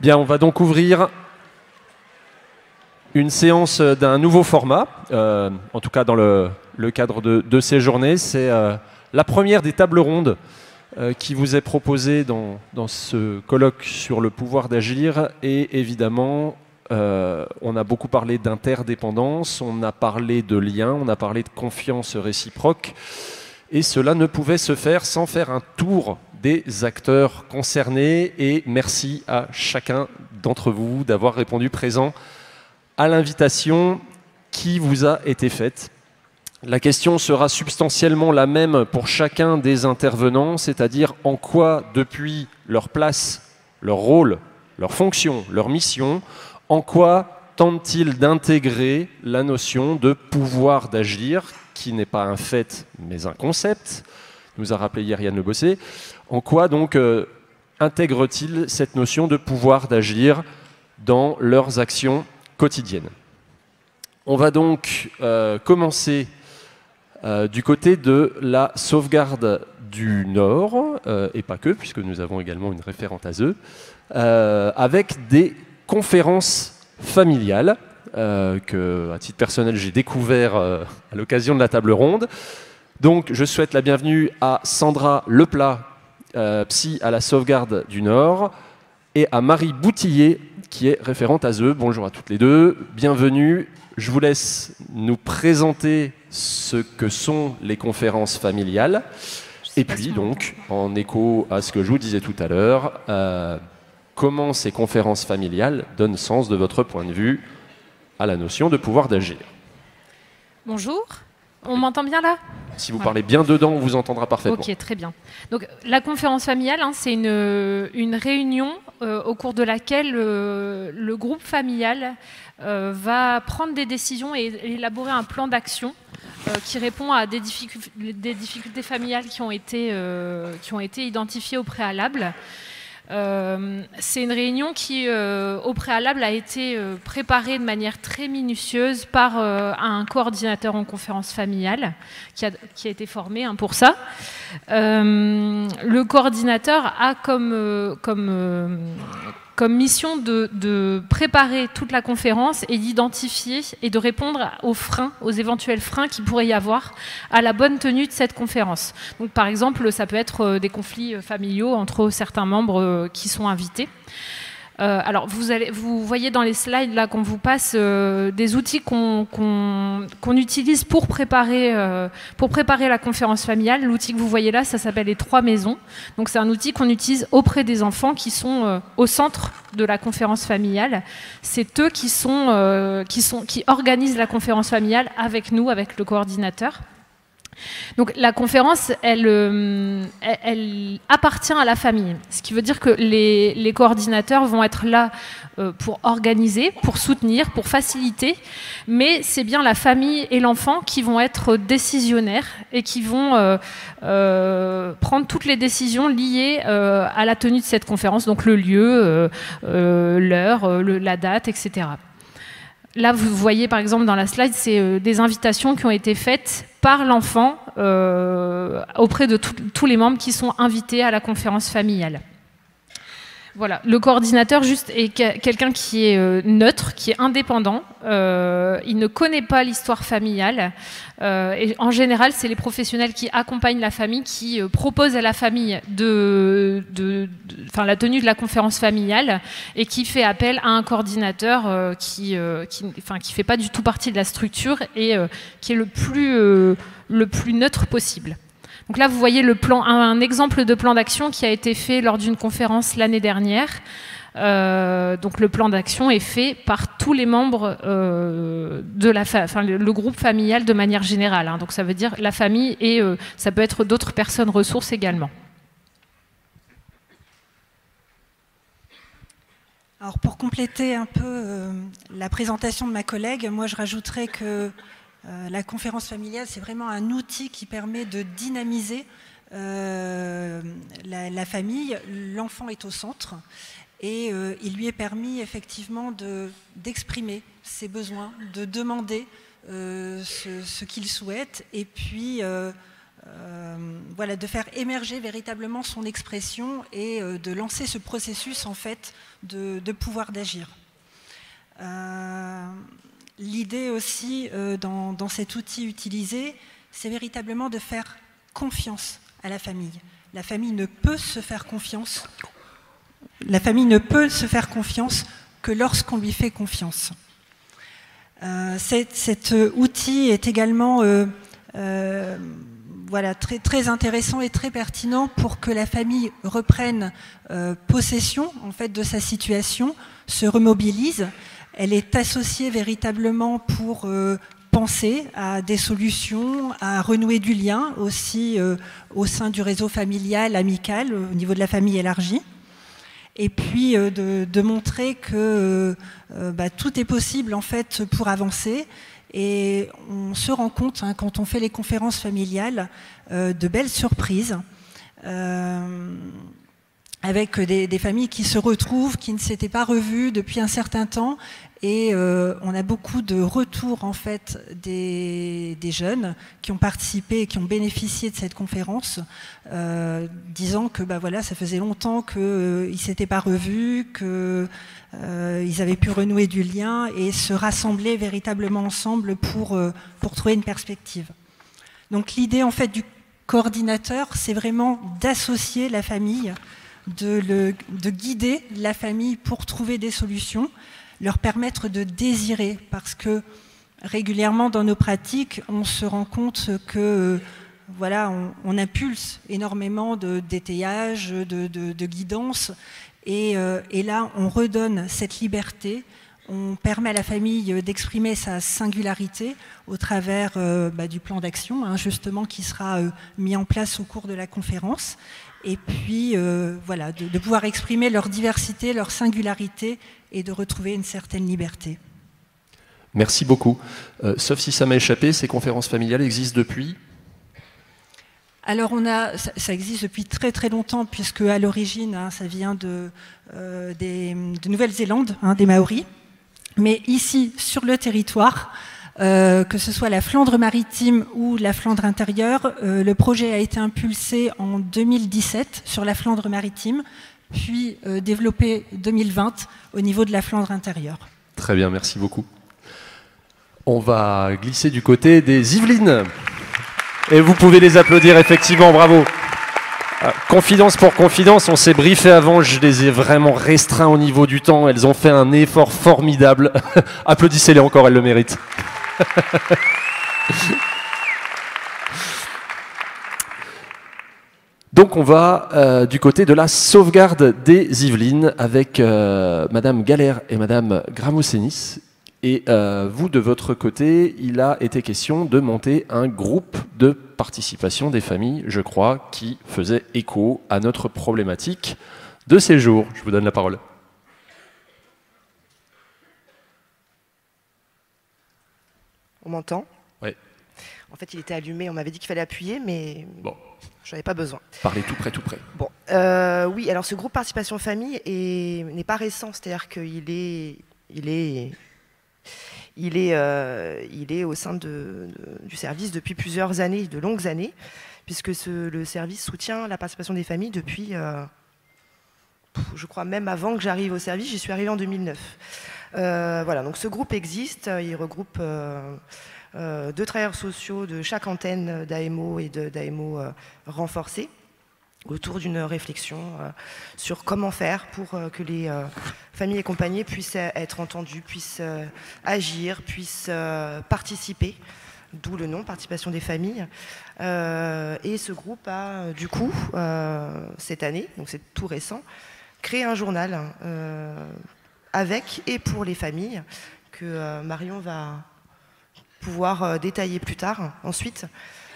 Bien, on va donc ouvrir une séance d'un nouveau format, en tout cas dans le cadre de ces journées. C'est la première des tables rondes qui vous est proposée dans ce colloque sur le pouvoir d'agir. Et évidemment, on a beaucoup parlé d'interdépendance, on a parlé de liens, on a parlé de confiance réciproque. Et cela ne pouvait se faire sans faire un tour des acteurs concernés. Et merci à chacun d'entre vous d'avoir répondu présent à l'invitation qui vous a été faite. La question sera substantiellement la même pour chacun des intervenants, c'est-à-dire en quoi, depuis leur place, leur rôle, leur fonction, leur mission, en quoi tentent-ils d'intégrer la notion de pouvoir d'agir, qui n'est pas un fait, mais un concept, nous a rappelé hier Yann Le Bossé. En quoi donc intègrent-ils cette notion de pouvoir d'agir dans leurs actions quotidiennes? On va donc commencer du côté de la sauvegarde du Nord, et pas que, puisque nous avons également une référente ASE, avec des conférences familiales, que, à titre personnel, j'ai découvert à l'occasion de la table ronde. Donc, je souhaite la bienvenue à Sandra Leplat, psy à la sauvegarde du Nord, et à Marie Boutillier, qui est référente ASE. Bonjour à toutes les deux, bienvenue. Je vous laisse nous présenter ce que sont les conférences familiales. Et puis, donc, en écho à ce que je vous disais tout à l'heure, comment ces conférences familiales donnent sens, de votre point de vue, à la notion de pouvoir d'agir. Bonjour, on m'entend bien là? Si vous parlez bien dedans, on vous entendra parfaitement. Ok, très bien. Donc, la conférence familiale, c'est une réunion au cours de laquelle le groupe familial va prendre des décisions et élaborer un plan d'action qui répond à des difficultés familiales qui ont été identifiées au préalable. C'est une réunion qui, au préalable, a été préparée de manière très minutieuse par un coordinateur en conférence familiale qui a été formé pour ça. Le coordinateur a comme mission de préparer toute la conférence et d'identifier et de répondre aux éventuels freins qu'il pourrait y avoir à la bonne tenue de cette conférence. Donc, par exemple, ça peut être des conflits familiaux entre certains membres qui sont invités. Alors, vous voyez dans les slides là qu'on vous passe des outils qu'on utilise pour préparer la conférence familiale. L'outil que vous voyez là, ça s'appelle les 3 maisons. Donc, c'est un outil qu'on utilise auprès des enfants qui sont au centre de la conférence familiale. C'est eux qui organisent la conférence familiale avec nous, avec le coordinateur. Donc la conférence, elle appartient à la famille, ce qui veut dire que les coordinateurs vont être là pour organiser, pour soutenir, pour faciliter, mais c'est bien la famille et l'enfant qui vont être décisionnaires et qui vont prendre toutes les décisions liées à la tenue de cette conférence, donc le lieu, l'heure, la date, etc. Là, vous voyez par exemple dans la slide, c'est des invitations qui ont été faites par l'enfant auprès de tous les membres qui sont invités à la conférence familiale. Voilà, le coordinateur juste est quelqu'un qui est neutre, qui est indépendant. Il ne connaît pas l'histoire familiale. Et en général, c'est les professionnels qui accompagnent la famille, qui proposent à la famille la tenue de la conférence familiale et qui fait appel à un coordinateur qui fait pas du tout partie de la structure et qui est le plus neutre possible. Donc là, vous voyez un exemple de plan d'action qui a été fait lors d'une conférence l'année dernière. Donc le plan d'action est fait par tous les membres le groupe familial de manière générale. Hein. Donc ça veut dire la famille et ça peut être d'autres personnes ressources également. Alors pour compléter un peu la présentation de ma collègue, moi je rajouterais que la conférence familiale, c'est vraiment un outil qui permet de dynamiser la famille. L'enfant est au centre et il lui est permis effectivement d'exprimer ses besoins, de demander ce qu'il souhaite et puis voilà, de faire émerger véritablement son expression et de lancer ce processus en fait de pouvoir d'agir. L'idée aussi dans cet outil utilisé, c'est véritablement de faire confiance à la famille. La famille ne peut se faire confiance. La famille ne peut se faire confiance que lorsqu'on lui fait confiance. Cet outil est également voilà, très intéressant et très pertinent pour que la famille reprenne possession en fait, de sa situation, se remobilise. Elle est associée véritablement pour penser à des solutions, à renouer du lien aussi au sein du réseau familial, amical, au niveau de la famille élargie. Et puis de montrer que tout est possible en fait pour avancer. Et on se rend compte, hein, quand on fait les conférences familiales, de belles surprises, avec des familles qui se retrouvent, qui ne s'étaient pas revues depuis un certain temps. Et on a beaucoup de retours en fait, des jeunes qui ont participé et qui ont bénéficié de cette conférence, disant que voilà, ça faisait longtemps qu'ils ne s'étaient pas revus, qu'ils avaient pu renouer du lien et se rassembler véritablement ensemble pour trouver une perspective. Donc l'idée en fait, du coordinateur, c'est vraiment d'associer la famille, de guider la famille pour trouver des solutions, leur permettre de désirer, parce que régulièrement dans nos pratiques, on se rend compte que voilà, on impulse énormément d'étayage, de guidance, et là on redonne cette liberté, on permet à la famille d'exprimer sa singularité au travers du plan d'action, hein, justement, qui sera mis en place au cours de la conférence. Et puis, voilà, de pouvoir exprimer leur diversité, leur singularité et de retrouver une certaine liberté. Merci beaucoup. Sauf si ça m'a échappé, ces conférences familiales existent depuis ? Alors, ça existe depuis très très longtemps, puisque à l'origine, hein, ça vient de Nouvelle-Zélande, hein, des Maoris. Mais ici, sur le territoire, que ce soit la Flandre maritime ou la Flandre intérieure, le projet a été impulsé en 2017 sur la Flandre maritime, puis développé 2020 au niveau de la Flandre intérieure. Très bien, merci beaucoup. On va glisser du côté des Yvelines. Et vous pouvez les applaudir, effectivement, bravo. Confidence pour confidence, on s'est briefé avant, je les ai vraiment restreints au niveau du temps, elles ont fait un effort formidable. Applaudissez-les encore, elles le méritent. Donc on va du côté de la sauvegarde des Yvelines avec Madame Galère et Madame Gramousenis. Et vous, de votre côté, il a été question de monter un groupe de participation des familles, je crois, qui faisait écho à notre problématique de séjour. Je vous donne la parole. On m'entend ? Oui. En fait, il était allumé, on m'avait dit qu'il fallait appuyer, mais bon. Je n'avais pas besoin. Parlez tout près, tout près. Bon, oui, alors ce groupe Participation Famille n'est pas récent, c'est-à-dire qu'il est au sein du service depuis plusieurs années, de longues années, puisque le service soutient la participation des familles depuis, je crois même avant que j'arrive au service, j'y suis arrivée en 2009. Voilà, donc ce groupe existe, il regroupe 2 travailleurs sociaux de chaque antenne d'AMO et d'AMO renforcés, autour d'une réflexion sur comment faire pour que les familles accompagnées puissent être entendues, puissent agir, puissent participer, d'où le nom, Participation des familles. Et ce groupe a, du coup, cette année, donc c'est tout récent, créé un journal avec et pour les familles que Marion va pouvoir détailler plus tard, ensuite.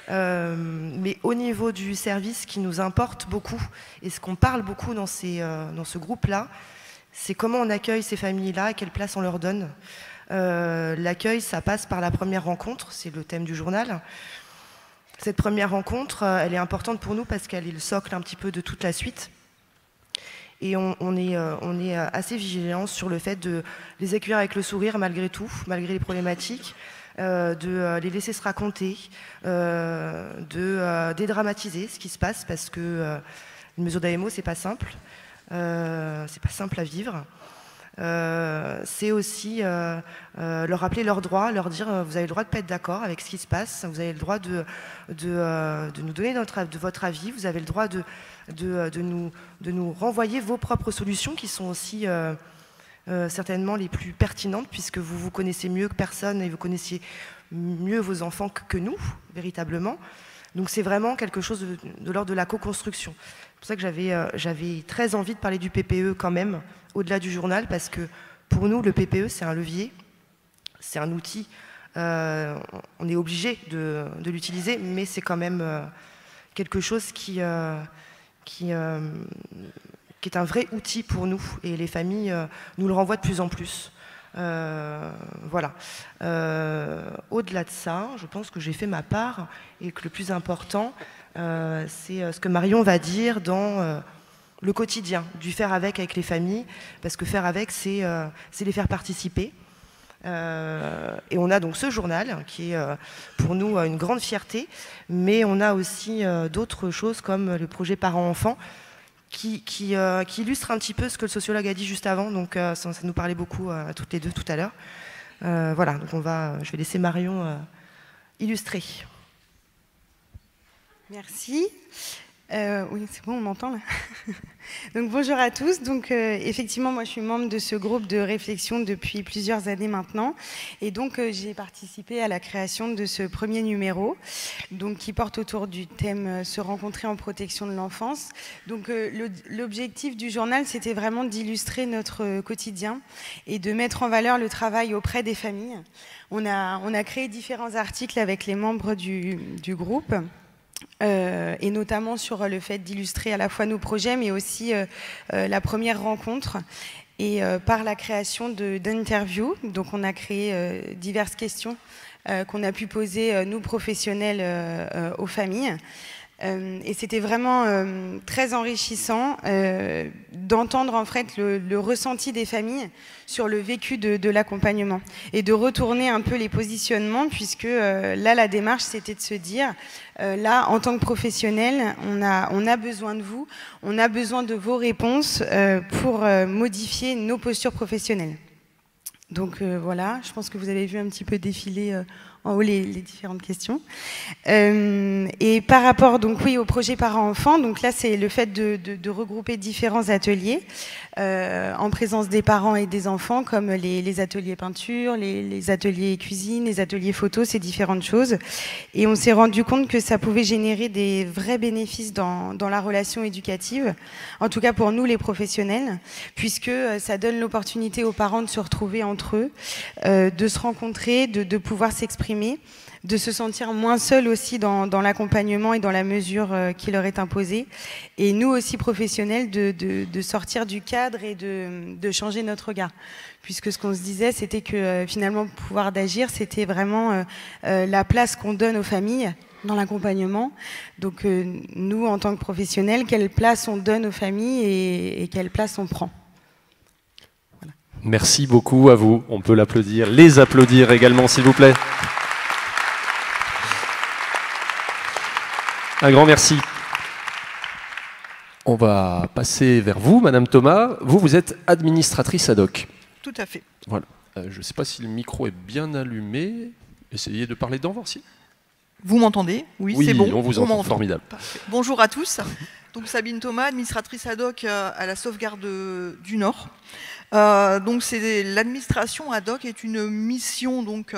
Mais au niveau du service, qui nous importe beaucoup, et ce qu'on parle beaucoup dans ce groupe-là, c'est comment on accueille ces familles-là et quelle place on leur donne. L'accueil, ça passe par la première rencontre, c'est le thème du journal. Cette première rencontre, elle est importante pour nous parce qu'elle est le socle un petit peu de toute la suite. Et on est assez vigilants sur le fait de les accueillir avec le sourire malgré tout, malgré les problématiques, de les laisser se raconter, de dédramatiser ce qui se passe, parce que une mesure d'AMO, c'est pas simple. C'est pas simple à vivre. C'est aussi leur rappeler leurs droits, leur dire vous avez le droit de ne pas être d'accord avec ce qui se passe, vous avez le droit de nous donner de votre avis, vous avez le droit de nous renvoyer vos propres solutions qui sont aussi certainement les plus pertinentes, puisque vous vous connaissez mieux que personne et vous connaissiez mieux vos enfants que nous, véritablement. Donc c'est vraiment quelque chose de l'ordre de la co-construction. C'est pour ça que j'avais très envie de parler du PPE quand même, au-delà du journal, parce que pour nous, le PPE, c'est un levier, c'est un outil. On est obligé de l'utiliser, mais c'est quand même quelque chose qui est un vrai outil pour nous. Et les familles nous le renvoient de plus en plus. Voilà. Au-delà de ça, je pense que j'ai fait ma part et que le plus important, c'est ce que Marion va dire dans le quotidien, du faire avec les familles, parce que faire avec, c'est les faire participer. Et on a donc ce journal qui est pour nous une grande fierté, mais on a aussi d'autres choses comme le projet Parents-Enfants, qui illustre un petit peu ce que le sociologue a dit juste avant, donc ça nous parlait beaucoup à toutes les deux tout à l'heure. Voilà, donc je vais laisser Marion illustrer. Merci. Oui, c'est bon, on m'entend là. Donc bonjour à tous. Donc effectivement, moi je suis membre de ce groupe de réflexion depuis plusieurs années maintenant, et donc j'ai participé à la création de ce premier numéro, donc qui porte autour du thème se rencontrer en protection de l'enfance. Donc l'objectif du journal, c'était vraiment d'illustrer notre quotidien et de mettre en valeur le travail auprès des familles. On a créé différents articles avec les membres du groupe. Et notamment sur le fait d'illustrer à la fois nos projets, mais aussi la première rencontre, et par la création d'interviews. Donc on a créé diverses questions qu'on a pu poser, nous professionnels, aux familles. Et c'était vraiment très enrichissant d'entendre en fait le ressenti des familles sur le vécu de l'accompagnement, et de retourner un peu les positionnements, puisque là la démarche c'était de se dire là en tant que professionnel on a besoin de vous, on a besoin de vos réponses pour modifier nos postures professionnelles. Donc voilà, je pense que vous avez vu un petit peu défiler en haut les différentes questions. Et par rapport donc oui au projet Parents-Enfants, donc là c'est le fait de regrouper différents ateliers en présence des parents et des enfants, comme les ateliers peinture, les ateliers cuisine, les ateliers photo, ces différentes choses. Et on s'est rendu compte que ça pouvait générer des vrais bénéfices dans la relation éducative, en tout cas pour nous les professionnels, puisque ça donne l'opportunité aux parents de se retrouver entre eux, de se rencontrer, de pouvoir s'exprimer, de se sentir moins seul aussi dans l'accompagnement et dans la mesure qui leur est imposée. Et nous aussi professionnels de sortir du cadre et de changer notre regard. Puisque ce qu'on se disait, c'était que finalement, le pouvoir d'agir, c'était vraiment la place qu'on donne aux familles dans l'accompagnement. Donc nous, en tant que professionnels, quelle place on donne aux familles et quelle place on prend. Voilà. Merci beaucoup à vous. On peut l'applaudir, les applaudir également, s'il vous plaît. Un grand merci. On va passer vers vous, Madame Thomas. Vous êtes administratrice ad hoc. Tout à fait. Voilà. Je ne sais pas si le micro est bien allumé. Essayez de parler devant, si. Vous m'entendez? Oui, c'est bon. On vous entend, formidable. Parfait. Bonjour à tous. Donc Sabine Thomas, administratrice ad hoc à la sauvegarde du Nord. Donc l'administration ad hoc est une mission donc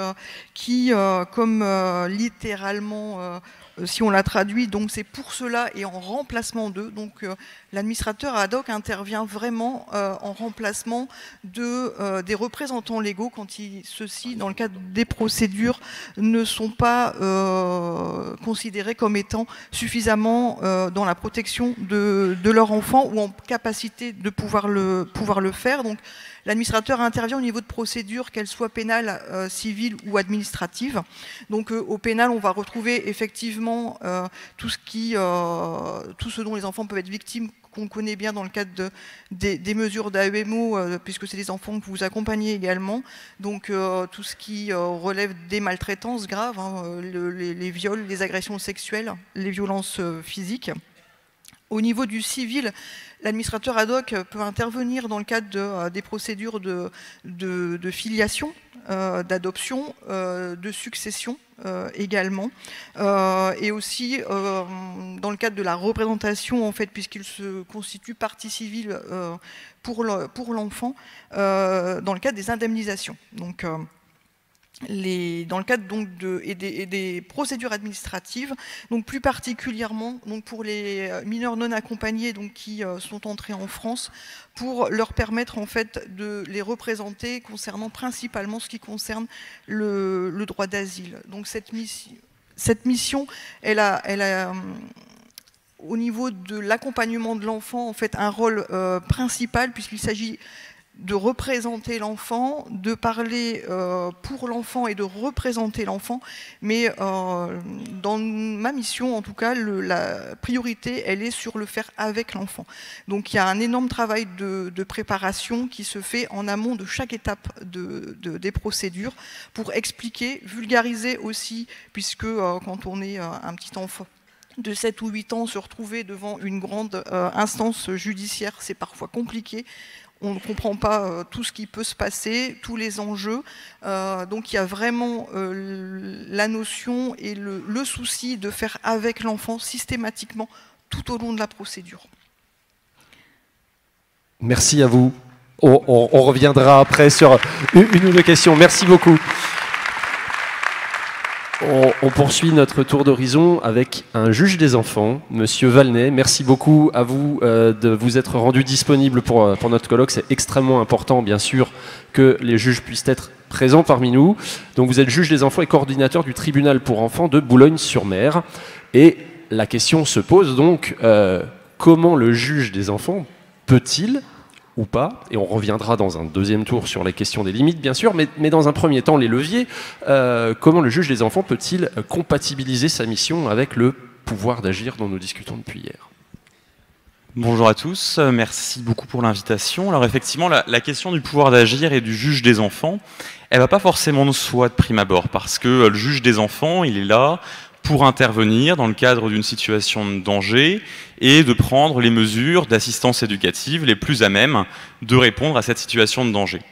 qui, comme littéralement, si on la traduit, donc c'est pour cela et en remplacement d'eux. Donc l'administrateur ad hoc intervient vraiment en remplacement des représentants légaux quand ceux-ci, dans le cadre des procédures, ne sont pas considérés comme étant suffisamment dans la protection de leur enfant ou en capacité de pouvoir le faire. Donc l'administrateur intervient au niveau de procédures, qu'elles soient pénales, civiles ou administratives. Donc au pénal, on va retrouver effectivement tout ce dont les enfants peuvent être victimes qu'on connaît bien dans le cadre des mesures d'AEMO, puisque c'est des enfants que vous accompagnez également. Donc tout ce qui relève des maltraitances graves, hein, les viols, les agressions sexuelles, les violences physiques. Au niveau du civil, l'administrateur ad hoc peut intervenir dans le cadre des procédures de filiation, d'adoption, de succession également, et aussi dans le cadre de la représentation, en fait, puisqu'il se constitue partie civile pour l'enfant, dans le cadre des indemnisations. Donc, dans le cadre donc des procédures administratives, donc plus particulièrement donc pour les mineurs non accompagnés donc qui sont entrés en France, pour leur permettre en fait de les représenter concernant principalement ce qui concerne le droit d'asile. Donc cette mission, elle a au niveau de l'accompagnement de l'enfant en fait un rôle principal, puisqu'il s'agit de représenter l'enfant, de parler pour l'enfant et de représenter l'enfant. Mais dans ma mission, en tout cas, la priorité, elle est sur le faire avec l'enfant. Donc il y a un énorme travail de préparation qui se fait en amont de chaque étape des procédures pour expliquer, vulgariser aussi, puisque quand on est un petit enfant de 7 ou 8 ans, se retrouver devant une grande instance judiciaire, c'est parfois compliqué. On ne comprend pas tout ce qui peut se passer, tous les enjeux. Donc il y a vraiment la notion et le souci de faire avec l'enfant systématiquement tout au long de la procédure. Merci à vous. On reviendra après sur une ou deux questions. Merci beaucoup. On poursuit notre tour d'horizon avec un juge des enfants, Monsieur Valnet. Merci beaucoup à vous de vous être rendu disponible pour notre colloque. C'est extrêmement important, bien sûr, que les juges puissent être présents parmi nous. Donc vous êtes juge des enfants et coordinateur du tribunal pour enfants de Boulogne-sur-Mer. Et la question se pose donc, comment le juge des enfants peut-il ou pas, et on reviendra dans un deuxième tour sur la question des limites, bien sûr, mais dans un premier temps, les leviers, comment le juge des enfants peut-il compatibiliser sa mission avec le pouvoir d'agir dont nous discutons depuis hier? Bonjour à tous, merci beaucoup pour l'invitation. Alors effectivement, la question du pouvoir d'agir et du juge des enfants, elle va pas forcément de soi de prime abord, parce que le juge des enfants, il est là pour intervenir dans le cadre d'une situation de danger et de prendre les mesures d'assistance éducative les plus à même de répondre à cette situation de danger.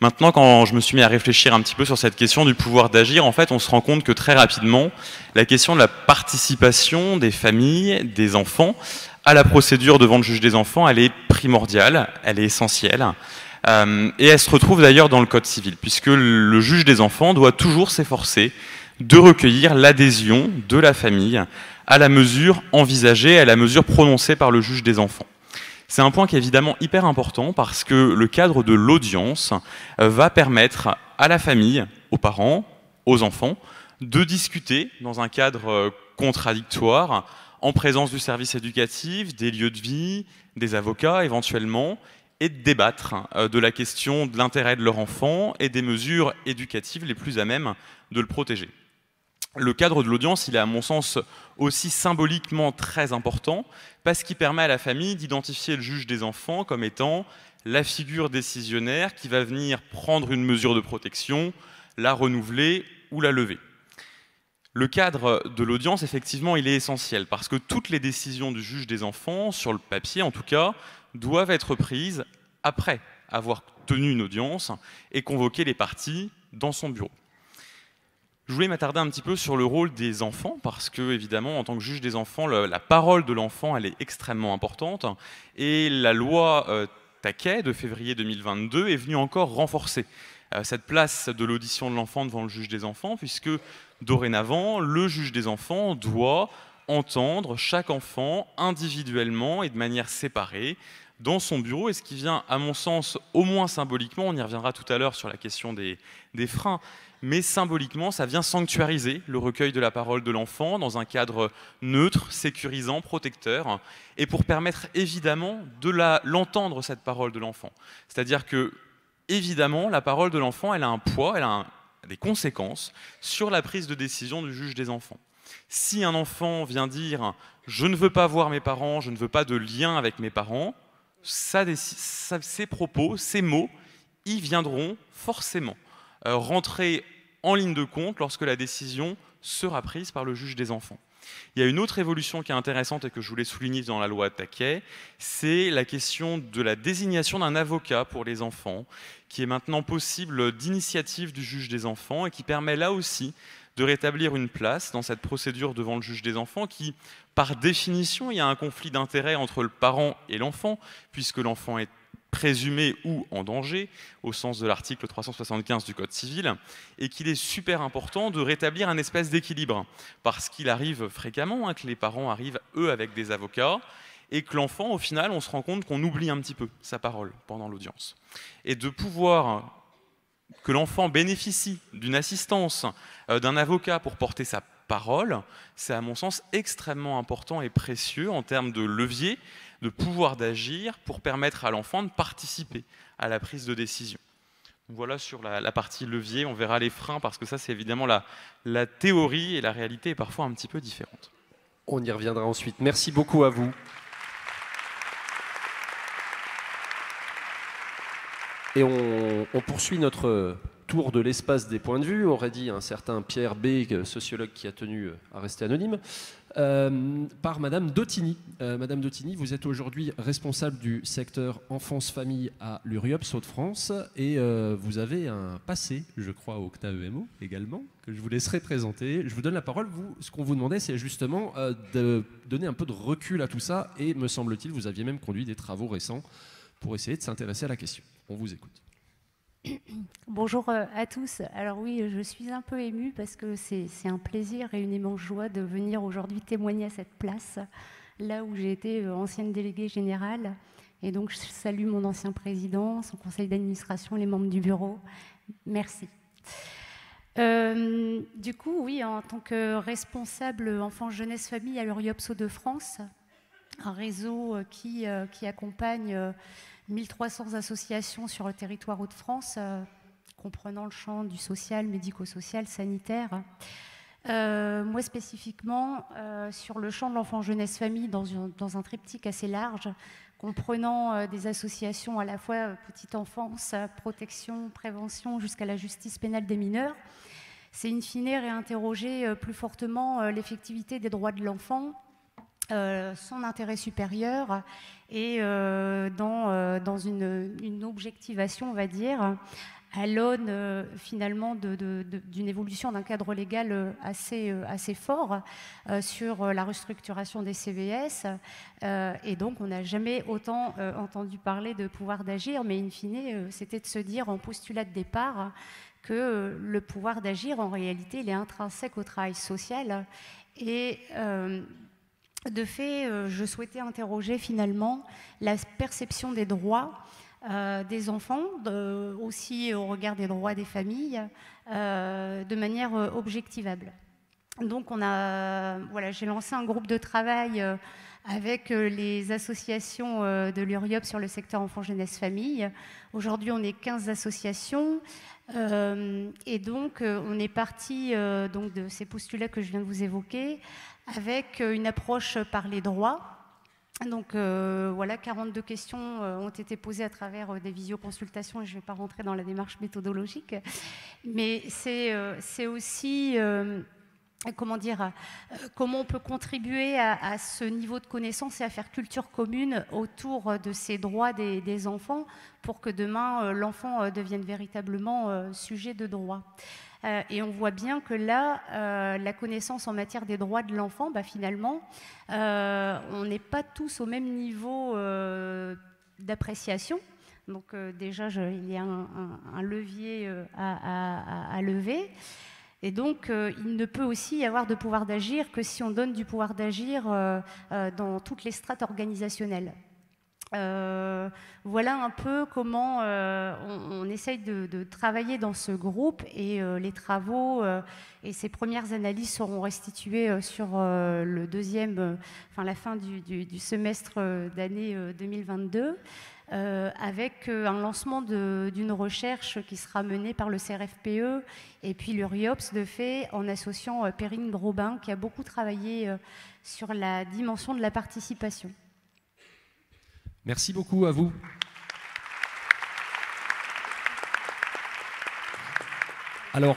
Maintenant, quand je me suis mis à réfléchir un petit peu sur cette question du pouvoir d'agir, en fait, on se rend compte que très rapidement, la question de la participation des familles, des enfants, à la procédure devant le juge des enfants, elle est primordiale, elle est essentielle. Et elle se retrouve d'ailleurs dans le Code civil, puisque le juge des enfants doit toujours s'efforcer de recueillir l'adhésion de la famille à la mesure envisagée, à la mesure prononcée par le juge des enfants. C'est un point qui est évidemment hyper important parce que le cadre de l'audience va permettre à la famille, aux parents, aux enfants, de discuter dans un cadre contradictoire, en présence du service éducatif, des lieux de vie, des avocats éventuellement, et de débattre de la question de l'intérêt de leur enfant et des mesures éducatives les plus à même de le protéger. Le cadre de l'audience, il est à mon sens aussi symboliquement très important parce qu'il permet à la famille d'identifier le juge des enfants comme étant la figure décisionnaire qui va venir prendre une mesure de protection, la renouveler ou la lever. Le cadre de l'audience, effectivement, il est essentiel parce que toutes les décisions du juge des enfants, sur le papier en tout cas, doivent être prises après avoir tenu une audience et convoquer les parties dans son bureau. Je voulais m'attarder un petit peu sur le rôle des enfants, parce que, évidemment, en tant que juge des enfants, la parole de l'enfant, elle est extrêmement importante. Et la loi Taquet de février 2022 est venue encore renforcer cette place de l'audition de l'enfant devant le juge des enfants, puisque, dorénavant, le juge des enfants doit entendre chaque enfant individuellement et de manière séparée dans son bureau, et ce qui vient, à mon sens, au moins symboliquement, on y reviendra tout à l'heure sur la question des freins, mais symboliquement, ça vient sanctuariser le recueil de la parole de l'enfant dans un cadre neutre, sécurisant, protecteur, et pour permettre évidemment de l'entendre, cette parole de l'enfant. C'est-à-dire que, évidemment, la parole de l'enfant, elle a un poids, elle a des conséquences sur la prise de décision du juge des enfants. Si un enfant vient dire « je ne veux pas voir mes parents, je ne veux pas de lien avec mes parents », ces propos, ces mots, ils viendront forcément rentrer en ligne de compte lorsque la décision sera prise par le juge des enfants. Il y a une autre évolution qui est intéressante et que je voulais souligner dans la loi Taquet, c'est la question de la désignation d'un avocat pour les enfants, qui est maintenant possible d'initiative du juge des enfants et qui permet là aussi de rétablir une place dans cette procédure devant le juge des enfants qui, par définition, il y a un conflit d'intérêts entre le parent et l'enfant, puisque l'enfant est présumé ou en danger, au sens de l'article 375 du Code civil, et qu'il est super important de rétablir un espèce d'équilibre, parce qu'il arrive fréquemment que les parents arrivent, eux, avec des avocats, et que l'enfant, au final, on se rend compte qu'on oublie un petit peu sa parole pendant l'audience. Et de pouvoir que l'enfant bénéficie d'une assistance d'un avocat pour porter sa parole, c'est à mon sens extrêmement important et précieux en termes de levier, de pouvoir d'agir pour permettre à l'enfant de participer à la prise de décision. Donc voilà sur la partie levier, on verra les freins parce que ça c'est évidemment la théorie et la réalité est parfois un petit peu différente. On y reviendra ensuite. Merci beaucoup à vous. Et on poursuit notre tour de l'espace des points de vue. Aurait dit un certain Pierre B, sociologue qui a tenu à rester anonyme, par Madame Dottini. Madame Dottini, vous êtes aujourd'hui responsable du secteur enfance-famille à l'URIOPS Hauts-de-France et vous avez un passé, je crois, au CNAEMO également, que je vous laisserai présenter. Je vous donne la parole. Vous, ce qu'on vous demandait, c'est justement de donner un peu de recul à tout ça et, me semble-t-il, vous aviez même conduit des travaux récents pour essayer de s'intéresser à la question. On vous écoute. Bonjour à tous. Alors oui, je suis un peu émue parce que c'est un plaisir et une immense joie de venir aujourd'hui témoigner à cette place, là où j'ai été ancienne déléguée générale. Et donc je salue mon ancien président, son conseil d'administration, les membres du bureau. Merci. Du coup, oui, en tant que responsable enfants, jeunesse, famille à l'URIOPS Hauts-de-France, un réseau qui accompagne 1300 associations sur le territoire Hauts-de-France, comprenant le champ du social, médico-social, sanitaire. Moi spécifiquement, sur le champ de l'enfant, jeunesse, famille, dans un triptyque assez large, comprenant des associations à la fois petite enfance, protection, prévention, jusqu'à la justice pénale des mineurs. C'est in fine réinterroger plus fortement l'effectivité des droits de l'enfant, son intérêt supérieur et dans une objectivation, on va dire, à l'aune finalement d'une évolution d'un cadre légal assez fort sur la restructuration des CVS. Et donc on n'a jamais autant entendu parler de pouvoir d'agir, mais in fine, c'était de se dire en postulat de départ que le pouvoir d'agir, en réalité, il est intrinsèque au travail social. Et de fait, je souhaitais interroger finalement la perception des droits des enfants, aussi au regard des droits des familles, de manière objectivable. Donc j'ai lancé un groupe de travail avec les associations de l'URIOPS sur le secteur enfants, jeunesse, famille. Aujourd'hui, on est 15 associations. Et donc, on est parti donc de ces postulats que je viens de vous évoquer, avec une approche par les droits. Donc, 42 questions ont été posées à travers des visioconsultations, et je ne vais pas rentrer dans la démarche méthodologique, mais c'est aussi... comment on peut contribuer à ce niveau de connaissance et à faire culture commune autour de ces droits des enfants pour que demain, l'enfant devienne véritablement sujet de droit. Et on voit bien que là, la connaissance en matière des droits de l'enfant, finalement, on n'est pas tous au même niveau d'appréciation. Donc déjà, il y a un levier à lever. Et donc, il ne peut aussi y avoir de pouvoir d'agir que si on donne du pouvoir d'agir dans toutes les strates organisationnelles. Voilà un peu comment on essaye de travailler dans ce groupe, et les travaux et ces premières analyses seront restituées sur la fin du semestre d'année 2022. avec un lancement d'une recherche qui sera menée par le CRFPE et puis l'URIOPS de fait, en associant Perrine Robin, qui a beaucoup travaillé sur la dimension de la participation. Merci beaucoup à vous. Alors,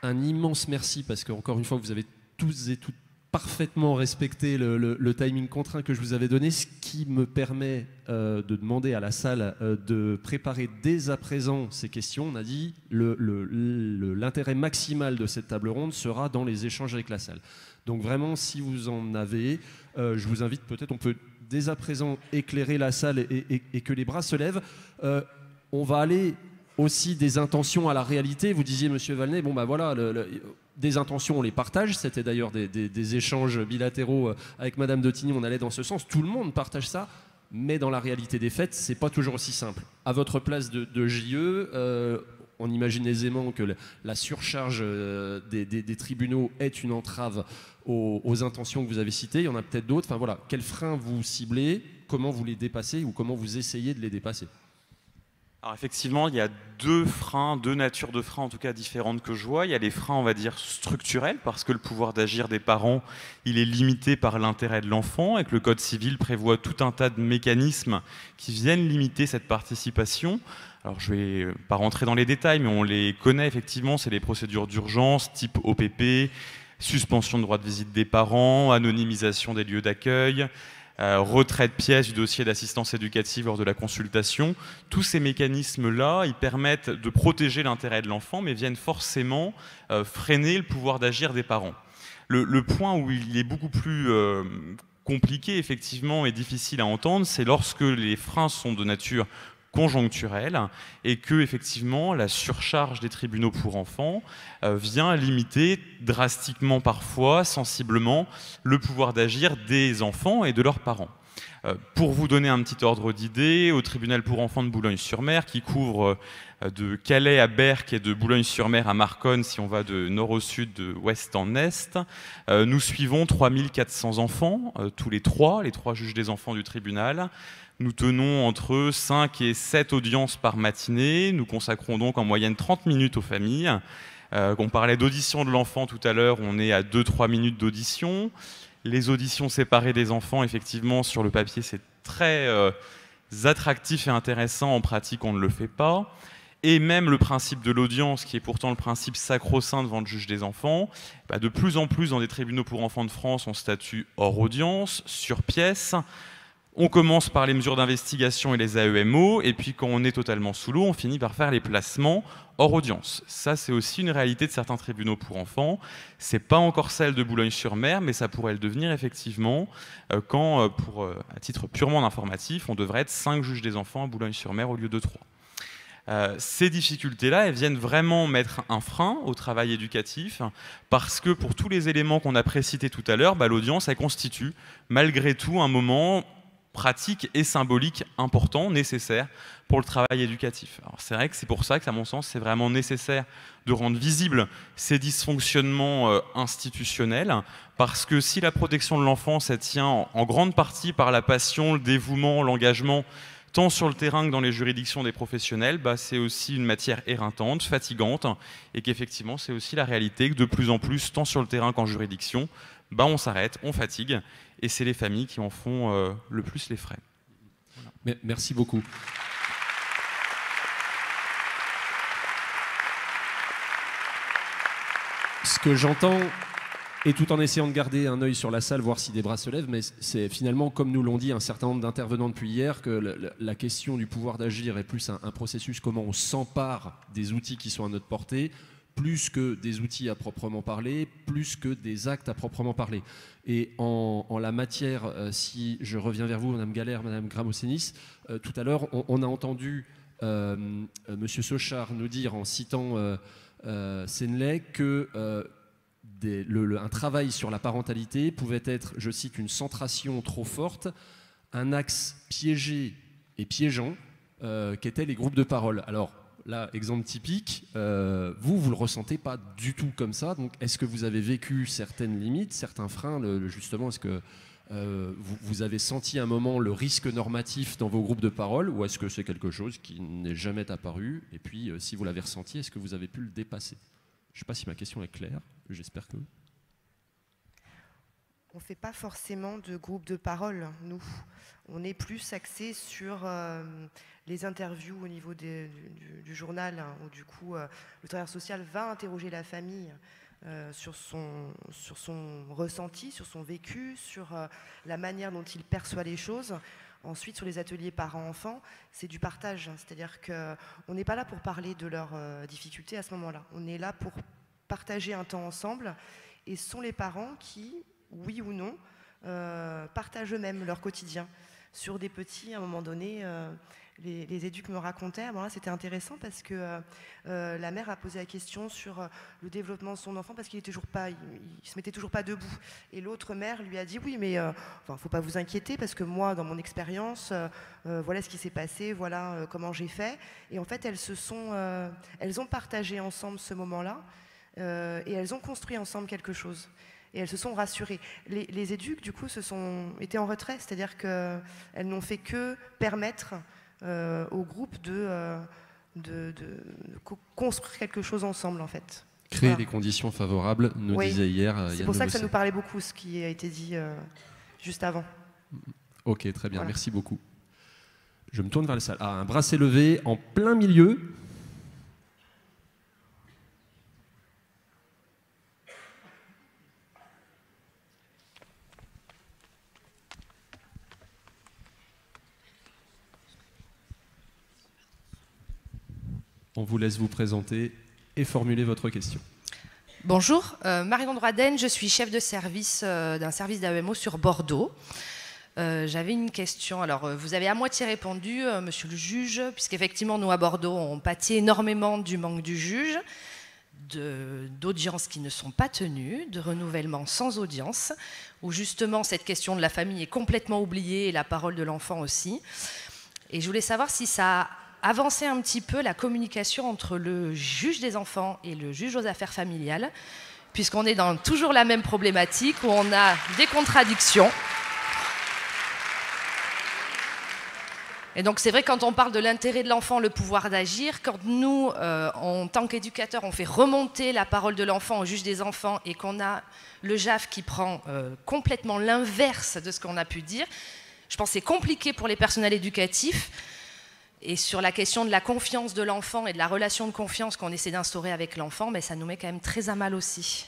un immense merci, parce qu'encore une fois, vous avez tous et toutes parfaitement respecté le timing contraint que je vous avais donné, ce qui me permet de demander à la salle de préparer dès à présent ces questions. On a dit l'intérêt maximal de cette table ronde sera dans les échanges avec la salle. Donc vraiment, si vous en avez, je vous invite, peut-être on peut dès à présent éclairer la salle et que les bras se lèvent. On va aller aussi des intentions à la réalité. Vous disiez, Monsieur Valnet, bon bah voilà, des intentions, on les partage. C'était d'ailleurs des échanges bilatéraux avec Madame Dottigny, on allait dans ce sens. Tout le monde partage ça, mais dans la réalité des faits, c'est pas toujours aussi simple. À votre place de JE, on imagine aisément que la surcharge des tribunaux est une entrave aux intentions que vous avez citées. Il y en a peut-être d'autres. Enfin voilà, quels freins vous ciblez, comment vous les dépassez ou comment vous essayez de les dépasser? Alors effectivement, il y a deux natures de freins en tout cas différentes que je vois. Il y a les freins, on va dire, structurels, parce que le pouvoir d'agir des parents, il est limité par l'intérêt de l'enfant et que le Code civil prévoit tout un tas de mécanismes qui viennent limiter cette participation. Alors je ne vais pas rentrer dans les détails, mais on les connaît effectivement, c'est les procédures d'urgence type OPP, suspension de droit de visite des parents, anonymisation des lieux d'accueil, retrait de pièces du dossier d'assistance éducative lors de la consultation. Tous ces mécanismes-là, ils permettent de protéger l'intérêt de l'enfant, mais viennent forcément freiner le pouvoir d'agir des parents. Le point où il est beaucoup plus compliqué, effectivement, et difficile à entendre, c'est lorsque les freins sont de nature conjoncturelle et que effectivement la surcharge des tribunaux pour enfants vient limiter drastiquement parfois, sensiblement, le pouvoir d'agir des enfants et de leurs parents. Pour vous donner un petit ordre d'idée, au tribunal pour enfants de Boulogne-sur-Mer, qui couvre de Calais à Berck et de Boulogne-sur-Mer à Marconne, si on va de nord au sud, de ouest en est, nous suivons 3400 enfants, tous les trois juges des enfants du tribunal. Nous tenons entre 5 et 7 audiences par matinée. Nous consacrons donc en moyenne 30 minutes aux familles. On parlait d'audition de l'enfant tout à l'heure, on est à 2-3 minutes d'audition. Les auditions séparées des enfants, effectivement, sur le papier, c'est très attractif et intéressant. En pratique, on ne le fait pas. Et même le principe de l'audience, qui est pourtant le principe sacro-saint devant le juge des enfants, de plus en plus dans des tribunaux pour enfants de France, on statue hors audience, sur pièce. On commence par les mesures d'investigation et les AEMO, et puis quand on est totalement sous l'eau, on finit par faire les placements hors audience. Ça, c'est aussi une réalité de certains tribunaux pour enfants. C'est pas encore celle de Boulogne-sur-Mer, mais ça pourrait le devenir effectivement quand, à titre purement informatif, on devrait être 5 juges des enfants à Boulogne-sur-Mer au lieu de 3. Ces difficultés-là, elles viennent vraiment mettre un frein au travail éducatif, parce que pour tous les éléments qu'on a précités tout à l'heure, l'audience, elle constitue malgré tout un moment pratique et symbolique important, nécessaire pour le travail éducatif. Alors c'est vrai que c'est pour ça que, à mon sens, c'est vraiment nécessaire de rendre visibles ces dysfonctionnements institutionnels, parce que si la protection de l'enfance, elle tient en grande partie par la passion, le dévouement, l'engagement, tant sur le terrain que dans les juridictions des professionnels, c'est aussi une matière éreintante, fatigante, et qu'effectivement, c'est aussi la réalité que de plus en plus, tant sur le terrain qu'en juridiction, on s'arrête, on fatigue, et c'est les familles qui en font le plus les frais. Voilà. Merci beaucoup. Ce que j'entends, et tout en essayant de garder un œil sur la salle, voir si des bras se lèvent, mais c'est finalement, comme nous l'ont dit un certain nombre d'intervenants depuis hier, que la question du pouvoir d'agir est plus un processus, comment on s'empare des outils qui sont à notre portée, plus que des outils à proprement parler, plus que des actes à proprement parler. Et en la matière, si je reviens vers vous, Madame Galère, Madame Gramocénis, tout à l'heure, on a entendu Monsieur Sochard nous dire, en citant Senley, que un travail sur la parentalité pouvait être, je cite, une centration trop forte, un axe piégé et piégeant, qu'étaient les groupes de parole. Alors, là, exemple typique, vous le ressentez pas du tout comme ça. Donc, est-ce que vous avez vécu certaines limites, certains freins, justement, est-ce que vous avez senti à un moment le risque normatif dans vos groupes de parole, ou est-ce que c'est quelque chose qui n'est jamais apparu? Et puis, si vous l'avez ressenti, est-ce que vous avez pu le dépasser? Je ne sais pas si ma question est claire, j'espère que... On ne fait pas forcément de groupe de parole, nous. On est plus axé sur les interviews au niveau du journal, hein, où du coup, le travailleur social va interroger la famille sur son ressenti, sur son vécu, sur la manière dont il perçoit les choses. Ensuite, sur les ateliers parents-enfants, c'est du partage. C'est-à-dire qu'on n'est pas là pour parler de leurs difficultés à ce moment-là. On est là pour partager un temps ensemble. Et ce sont les parents qui, oui ou non, partagent eux-mêmes leur quotidien. Sur des petits, à un moment donné, les éduques me racontaient, bon là c'était intéressant parce que la mère a posé la question sur le développement de son enfant parce qu'il se mettait toujours pas debout. Et l'autre mère lui a dit oui mais faut pas vous inquiéter parce que moi dans mon expérience voilà ce qui s'est passé, voilà comment j'ai fait. Et en fait elles ont partagé ensemble ce moment-là et elles ont construit ensemble quelque chose. Et elles se sont rassurées. Les éduques, du coup, étaient en retrait, c'est-à-dire qu'elles n'ont fait que permettre au groupe de construire quelque chose ensemble, en fait. Créer Voilà. des conditions favorables, nous disait hier Yann. C'est pour ça que ça nous parlait beaucoup, ce qui a été dit juste avant. Ok, très bien, Voilà. merci beaucoup. Je me tourne vers la salle. Ah, un bracelet levé en plein milieu. On vous laisse vous présenter et formuler votre question. Bonjour, Marion Droiden, je suis chef de service d'un service d'AEMO sur Bordeaux. J'avais une question. Alors, vous avez à moitié répondu, monsieur le juge, puisqu'effectivement, nous à Bordeaux, on pâtit énormément du manque du juge, d'audiences qui ne sont pas tenues, de renouvellement sans audience, où justement cette question de la famille est complètement oubliée et la parole de l'enfant aussi. Et je voulais savoir si ça a avancé un petit peu la communication entre le juge des enfants et le juge aux affaires familiales, puisqu'on est dans toujours la même problématique où on a des contradictions. Et donc c'est vrai, quand on parle de l'intérêt de l'enfant, le pouvoir d'agir, quand nous, en tant qu'éducateurs, on fait remonter la parole de l'enfant au juge des enfants et qu'on a le JAF qui prend complètement l'inverse de ce qu'on a pu dire, je pense que c'est compliqué pour les personnels éducatifs. Et sur la question de la confiance de l'enfant et de la relation de confiance qu'on essaie d'instaurer avec l'enfant, mais ça nous met quand même très à mal aussi.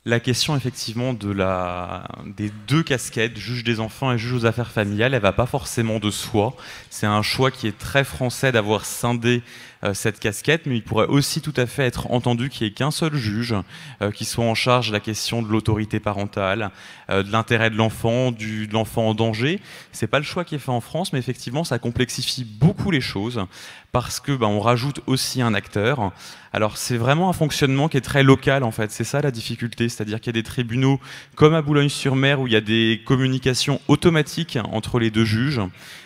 La question effectivement des deux casquettes, juge des enfants et juge aux affaires familiales, elle ne va pas forcément de soi. C'est un choix qui est très français d'avoir scindé cette casquette, mais il pourrait aussi tout à fait être entendu qu'il n'y ait qu'un seul juge qui soit en charge de la question de l'autorité parentale, de l'intérêt de l'enfant, de l'enfant en danger. C'est pas le choix qui est fait en France, mais effectivement ça complexifie beaucoup les choses parce que on rajoute aussi un acteur. Alors c'est vraiment un fonctionnement qui est très local en fait, c'est ça la difficulté, c'est-à-dire qu'il y a des tribunaux comme à Boulogne-sur-Mer où il y a des communications automatiques entre les deux juges,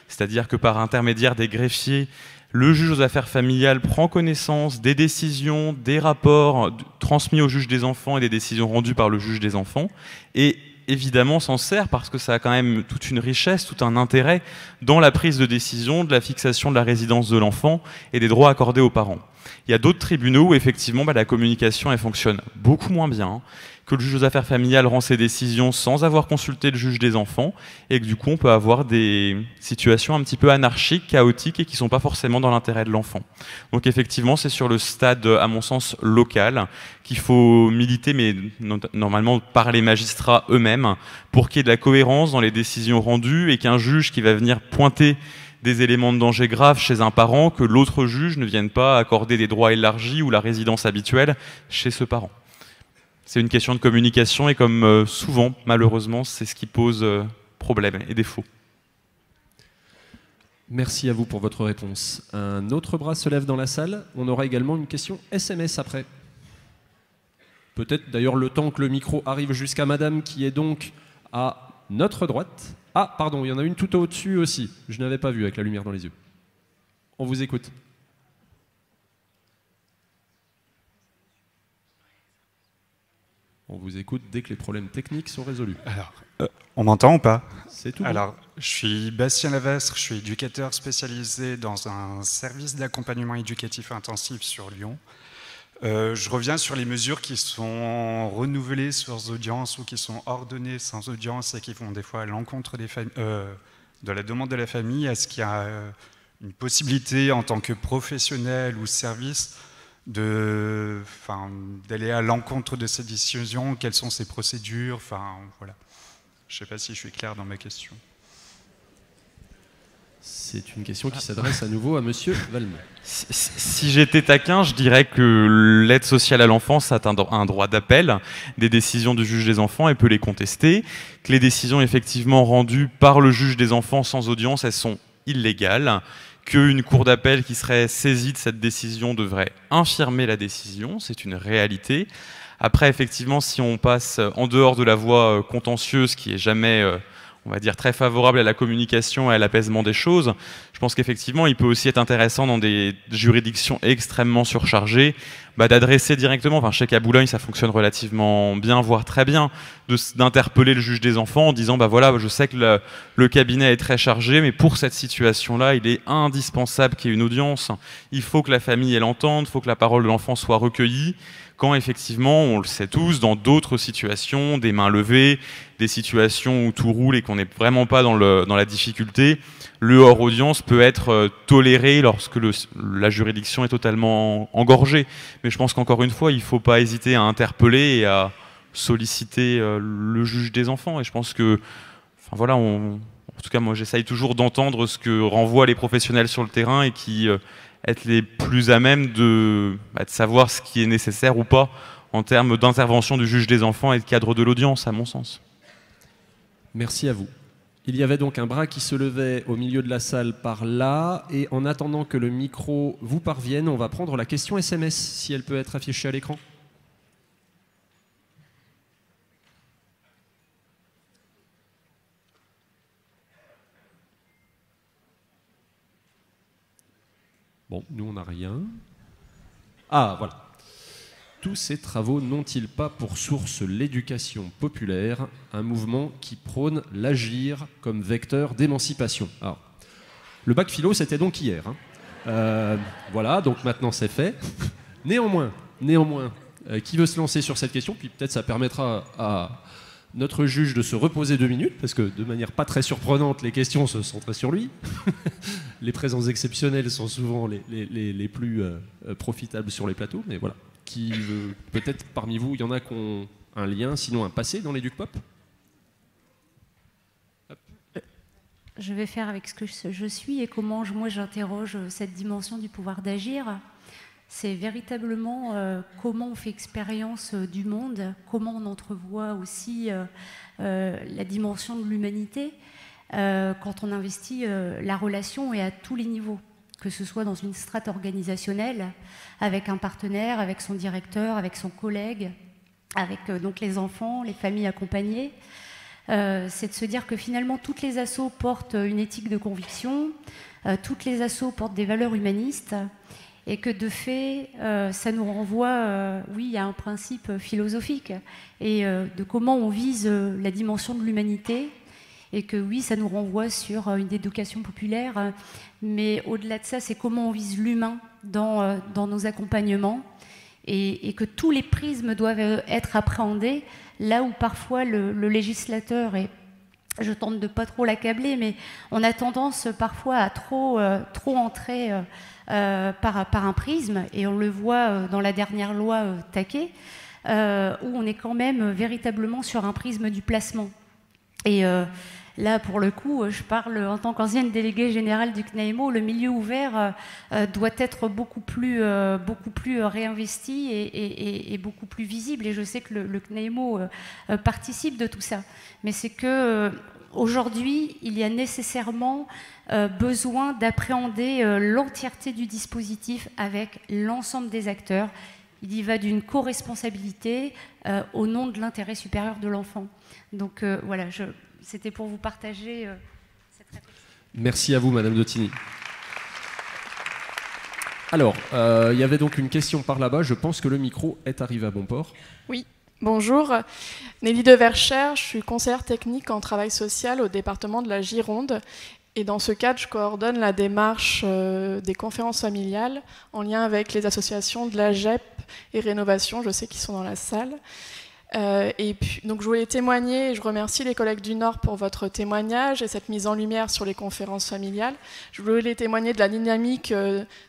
c'est-à-dire que par intermédiaire des greffiers, le juge aux affaires familiales prend connaissance des décisions, des rapports transmis au juge des enfants et des décisions rendues par le juge des enfants, et évidemment s'en sert parce que ça a quand même toute une richesse, tout un intérêt dans la prise de décision, de la fixation de la résidence de l'enfant et des droits accordés aux parents. Il y a d'autres tribunaux où effectivement la communication elle fonctionne beaucoup moins bien, que le juge aux affaires familiales rend ses décisions sans avoir consulté le juge des enfants et que du coup on peut avoir des situations un petit peu anarchiques, chaotiques et qui ne sont pas forcément dans l'intérêt de l'enfant. Donc effectivement c'est sur le stade à mon sens local qu'il faut militer, mais normalement par les magistrats eux-mêmes, pour qu'il y ait de la cohérence dans les décisions rendues et qu'un juge qui va venir pointer des éléments de danger graves chez un parent, que l'autre juge ne vienne pas accorder des droits élargis ou la résidence habituelle chez ce parent. C'est une question de communication et comme souvent, malheureusement, c'est ce qui pose problème et défaut. Merci à vous pour votre réponse. Un autre bras se lève dans la salle. On aura également une question SMS après. Peut-être d'ailleurs le temps que le micro arrive jusqu'à madame qui est donc à notre droite. Ah, pardon, il y en a une tout au-dessus aussi. Je n'avais pas vu avec la lumière dans les yeux. On vous écoute. On vous écoute dès que les problèmes techniques sont résolus. Alors, on m'entend ou pas? C'est tout. Alors, je suis Bastien Lavestre, je suis éducateur spécialisé dans un service d'accompagnement éducatif intensif sur Lyon. Je reviens sur les mesures qui sont renouvelées sans audience ou qui sont ordonnées sans audience et qui vont des fois à l'encontre de la demande de la famille. Est-ce qu'il y a une possibilité en tant que professionnel ou service d'aller à l'encontre de ces décisions? Quelles sont ces procédures? Voilà. Je ne sais pas si je suis clair dans ma question. C'est une question qui s'adresse à nouveau à Monsieur Valmont. Si j'étais taquin, je dirais que l'aide sociale à l'enfance a un droit d'appel des décisions du juge des enfants et peut les contester, que les décisions effectivement rendues par le juge des enfants sans audience, elles sont illégales, qu'une cour d'appel qui serait saisie de cette décision devrait infirmer la décision, c'est une réalité. Après, effectivement, si on passe en dehors de la voie contentieuse, qui est jamais, on va dire, très favorable à la communication et à l'apaisement des choses, je pense qu'effectivement, il peut aussi être intéressant dans des juridictions extrêmement surchargées, d'adresser directement, je sais qu'à Boulogne, ça fonctionne relativement bien, voire très bien, d'interpeller le juge des enfants en disant, voilà, je sais que le cabinet est très chargé, mais pour cette situation-là, il est indispensable qu'il y ait une audience. Il faut que la famille elle entende, il faut que la parole de l'enfant soit recueillie. Quand effectivement, on le sait tous, dans d'autres situations, des mains levées, des situations où tout roule et qu'on n'est vraiment pas dans la difficulté, le hors audience peut être toléré lorsque la juridiction est totalement engorgée. Mais je pense qu'encore une fois, il ne faut pas hésiter à interpeller et à solliciter le juge des enfants. Et je pense que, en tout cas, moi, j'essaye toujours d'entendre ce que renvoient les professionnels sur le terrain et qui être les plus à même de savoir ce qui est nécessaire ou pas en termes d'intervention du juge des enfants et de cadre de l'audience, à mon sens. Merci à vous. Il y avait donc un bras qui se levait au milieu de la salle par là, et en attendant que le micro vous parvienne, on va prendre la question SMS, si elle peut être affichée à l'écran. Bon, nous on n'a rien. Ah, voilà. Tous ces travaux n'ont-ils pas pour source l'éducation populaire, un mouvement qui prône l'agir comme vecteur d'émancipation? Alors, le bac philo, c'était donc hier. Voilà, donc maintenant c'est fait. Néanmoins, qui veut se lancer sur cette question? Puis peut-être ça permettra à notre juge de se reposer 2 minutes, parce que de manière pas très surprenante, les questions se centraient sur lui. Les présences exceptionnelles sont souvent les plus profitables sur les plateaux, mais voilà. Peut-être parmi vous, il y en a qui ont un lien, sinon un passé dans l'éduc-pop? Je vais faire avec ce que je suis et comment moi j'interroge cette dimension du pouvoir d'agir. C'est véritablement comment on fait expérience du monde, comment on entrevoit aussi la dimension de l'humanité quand on investit la relation et à tous les niveaux, que ce soit dans une strate organisationnelle, avec un partenaire, avec son directeur, avec son collègue, avec donc les enfants, les familles accompagnées. C'est de se dire que finalement toutes les assos portent une éthique de conviction, toutes les assos portent des valeurs humanistes, et que de fait, ça nous renvoie, oui, à un principe philosophique, et de comment on vise la dimension de l'humanité, et que oui, ça nous renvoie sur une éducation populaire, mais au-delà de ça, c'est comment on vise l'humain dans nos accompagnements, et que tous les prismes doivent être appréhendés, là où parfois le législateur, et je tente de pas trop l'accabler, mais on a tendance parfois à trop entrer par un prisme, et on le voit dans la dernière loi Taquet, où on est quand même véritablement sur un prisme du placement. Et là, pour le coup, je parle en tant qu'ancienne déléguée générale du CNAEMO, le milieu ouvert doit être beaucoup plus réinvesti et beaucoup plus visible. Et je sais que le CNAEMO participe de tout ça. Mais c'est que aujourd'hui, il y a nécessairement besoin d'appréhender l'entièreté du dispositif avec l'ensemble des acteurs. Il y va d'une co-responsabilité au nom de l'intérêt supérieur de l'enfant. Donc voilà, c'était pour vous partager cette réflexion. Merci à vous, Madame Dottini. Alors, il y avait donc une question par là-bas. Je pense que le micro est arrivé à bon port. Oui. Bonjour, Nelly Deverchère, je suis conseillère technique en travail social au département de la Gironde. Et dans ce cadre, je coordonne la démarche des conférences familiales en lien avec les associations de la GEP et Rénovation, je sais qu'ils sont dans la salle. Et puis, donc je voulais témoigner, et je remercie les collègues du Nord pour votre témoignage et cette mise en lumière sur les conférences familiales. Je voulais témoigner de la dynamique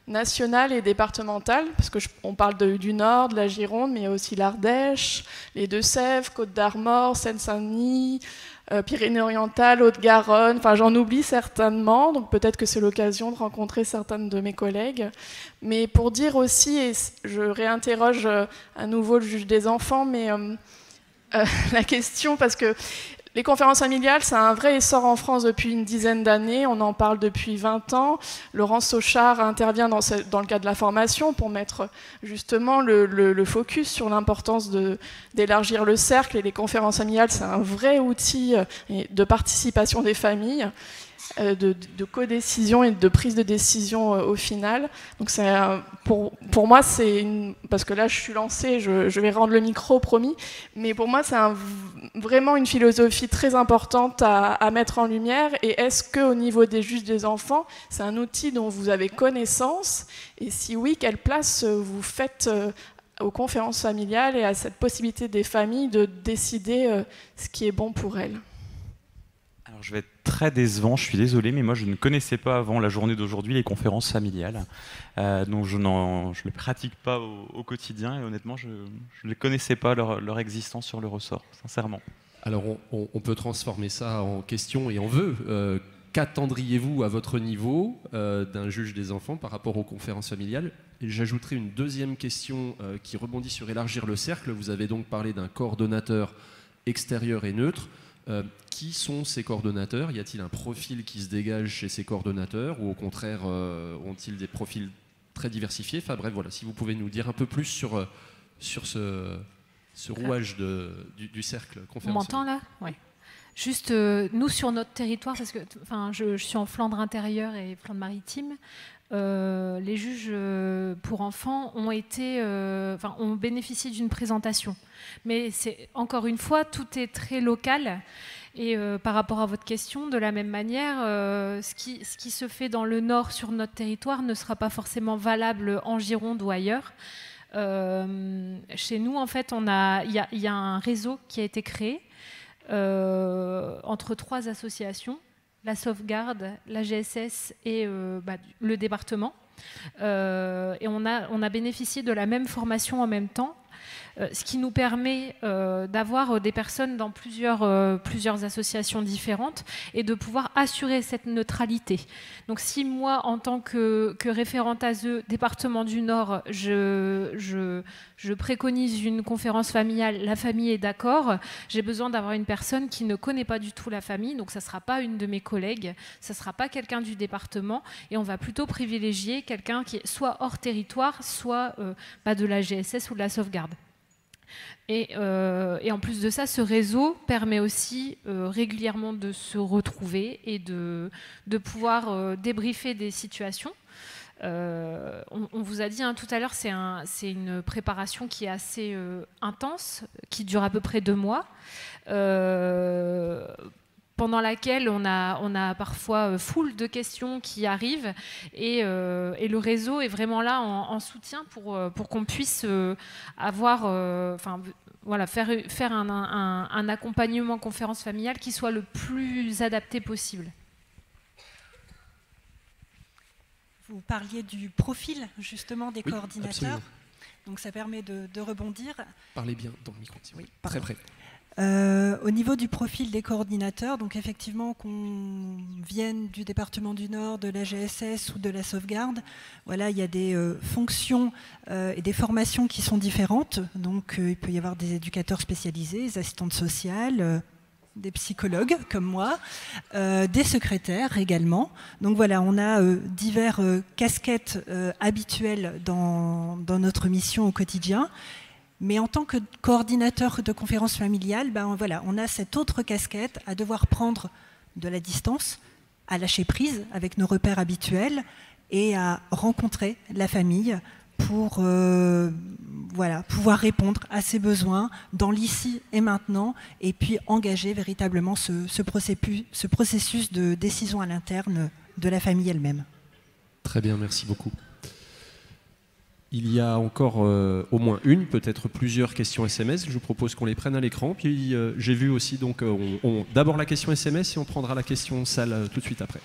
nationale et départementale, parce qu'on parle du Nord, de la Gironde, mais il y a aussi l'Ardèche, les Deux-Sèvres, Côte-d'Armor, Seine-Saint-Denis, Pyrénées-Orientales, Haute-Garonne, enfin j'en oublie certainement, donc peut-être que c'est l'occasion de rencontrer certaines de mes collègues. Mais pour dire aussi, et je réinterroge à nouveau le juge des enfants, mais la question, parce que les conférences familiales, c'est un vrai essor en France depuis une dizaine d'années, on en parle depuis 20 ans. Laurence Sauchard intervient dans le cadre de la formation pour mettre justement le focus sur l'importance d'élargir le cercle, et les conférences familiales, c'est un vrai outil de participation des familles, de codécision et de prise de décision au final. Donc pour moi, parce que là je suis lancée, je vais rendre le micro, promis, mais pour moi c'est vraiment une philosophie très importante à mettre en lumière. Et est-ce qu'au niveau des juges des enfants, c'est un outil dont vous avez connaissance, et si oui, quelle place vous faites aux conférences familiales et à cette possibilité des familles de décider ce qui est bon pour elles? Alors, je vais être très décevant, je suis désolé, mais moi je ne connaissais pas avant la journée d'aujourd'hui les conférences familiales. Donc je ne les pratique pas au quotidien, et honnêtement je ne connaissais pas leur existence sur le ressort, sincèrement. Alors on peut transformer ça en question et en vœu. Qu'attendriez-vous à votre niveau d'un juge des enfants par rapport aux conférences familiales? Et j'ajouterai une deuxième question qui rebondit sur élargir le cercle. Vous avez donc parlé d'un coordonnateur extérieur et neutre. Qui sont ces coordonnateurs? Y a-t-il un profil qui se dégage chez ces coordonnateurs, ou au contraire ont-ils des profils très diversifiés? Enfin bref, voilà, si vous pouvez nous dire un peu plus sur ce rouage du cercle conférentiel. On m'entend là? Oui. Juste, nous sur notre territoire, parce que je suis en Flandre intérieure et Flandre maritime, les juges pour enfants ont bénéficié d'une présentation. Mais encore une fois, tout est très local. Et par rapport à votre question, de la même manière, ce qui se fait dans le Nord sur notre territoire ne sera pas forcément valable en Gironde ou ailleurs. Chez nous, en fait, il y a un réseau qui a été créé entre 3 associations, la Sauvegarde, la GSS et le département. Et on a bénéficié de la même formation en même temps, ce qui nous permet d'avoir des personnes dans plusieurs associations différentes et de pouvoir assurer cette neutralité. Donc si moi, en tant que référente ASE département du Nord, je préconise une conférence familiale, la famille est d'accord, j'ai besoin d'avoir une personne qui ne connaît pas du tout la famille, donc ça ne sera pas une de mes collègues, ça ne sera pas quelqu'un du département, et on va plutôt privilégier quelqu'un qui est soit hors territoire, soit de la GSS ou de la Sauvegarde. Et en plus de ça, ce réseau permet aussi régulièrement de se retrouver et de pouvoir débriefer des situations. On vous a dit tout à l'heure, c'est une préparation qui est assez intense, qui dure à peu près 2 mois. Pendant laquelle on a parfois foule de questions qui arrivent, et le réseau est vraiment là en soutien pour qu'on puisse faire un accompagnement conférence familiale qui soit le plus adapté possible. Vous parliez du profil justement des coordinateurs, absolument. Donc ça permet de rebondir. Parlez bien dans le micro, oui, très près. Au niveau du profil des coordinateurs, donc effectivement qu'on vienne du département du Nord, de la GSS ou de la Sauvegarde, voilà, il y a des fonctions et des formations qui sont différentes. Donc il peut y avoir des éducateurs spécialisés, des assistantes sociales, des psychologues comme moi, des secrétaires également. Donc voilà, on a divers casquettes habituelles dans notre mission au quotidien. Mais en tant que coordinateur de conférences familiales, voilà, on a cette autre casquette à devoir prendre de la distance, à lâcher prise avec nos repères habituels et à rencontrer la famille pour voilà, pouvoir répondre à ses besoins dans l'ici et maintenant, et puis engager véritablement ce processus de décision à l'interne de la famille elle-même. Très bien, merci beaucoup. Il y a encore au moins une, peut-être plusieurs questions SMS. Je vous propose qu'on les prenne à l'écran. Puis j'ai vu aussi, donc, d'abord la question SMS et on prendra la question salle tout de suite après.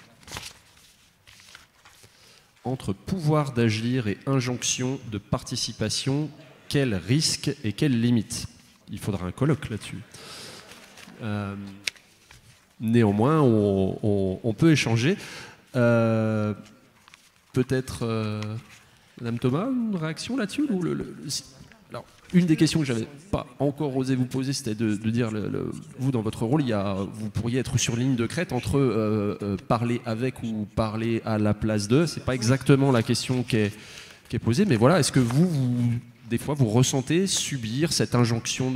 Entre pouvoir d'agir et injonction de participation, quels risques et quelles limites? Il faudra un colloque là-dessus. Néanmoins, on peut échanger. Peut-être... Madame Thomas, une réaction là-dessus? Alors, une des questions que je n'avais pas encore osé vous poser, c'était de dire, vous, dans votre rôle, vous pourriez être sur ligne de crête entre parler avec ou parler à la place d'eux. Ce n'est pas exactement la question qui est posée, mais voilà, est-ce que des fois, vous ressentez subir cette injonction,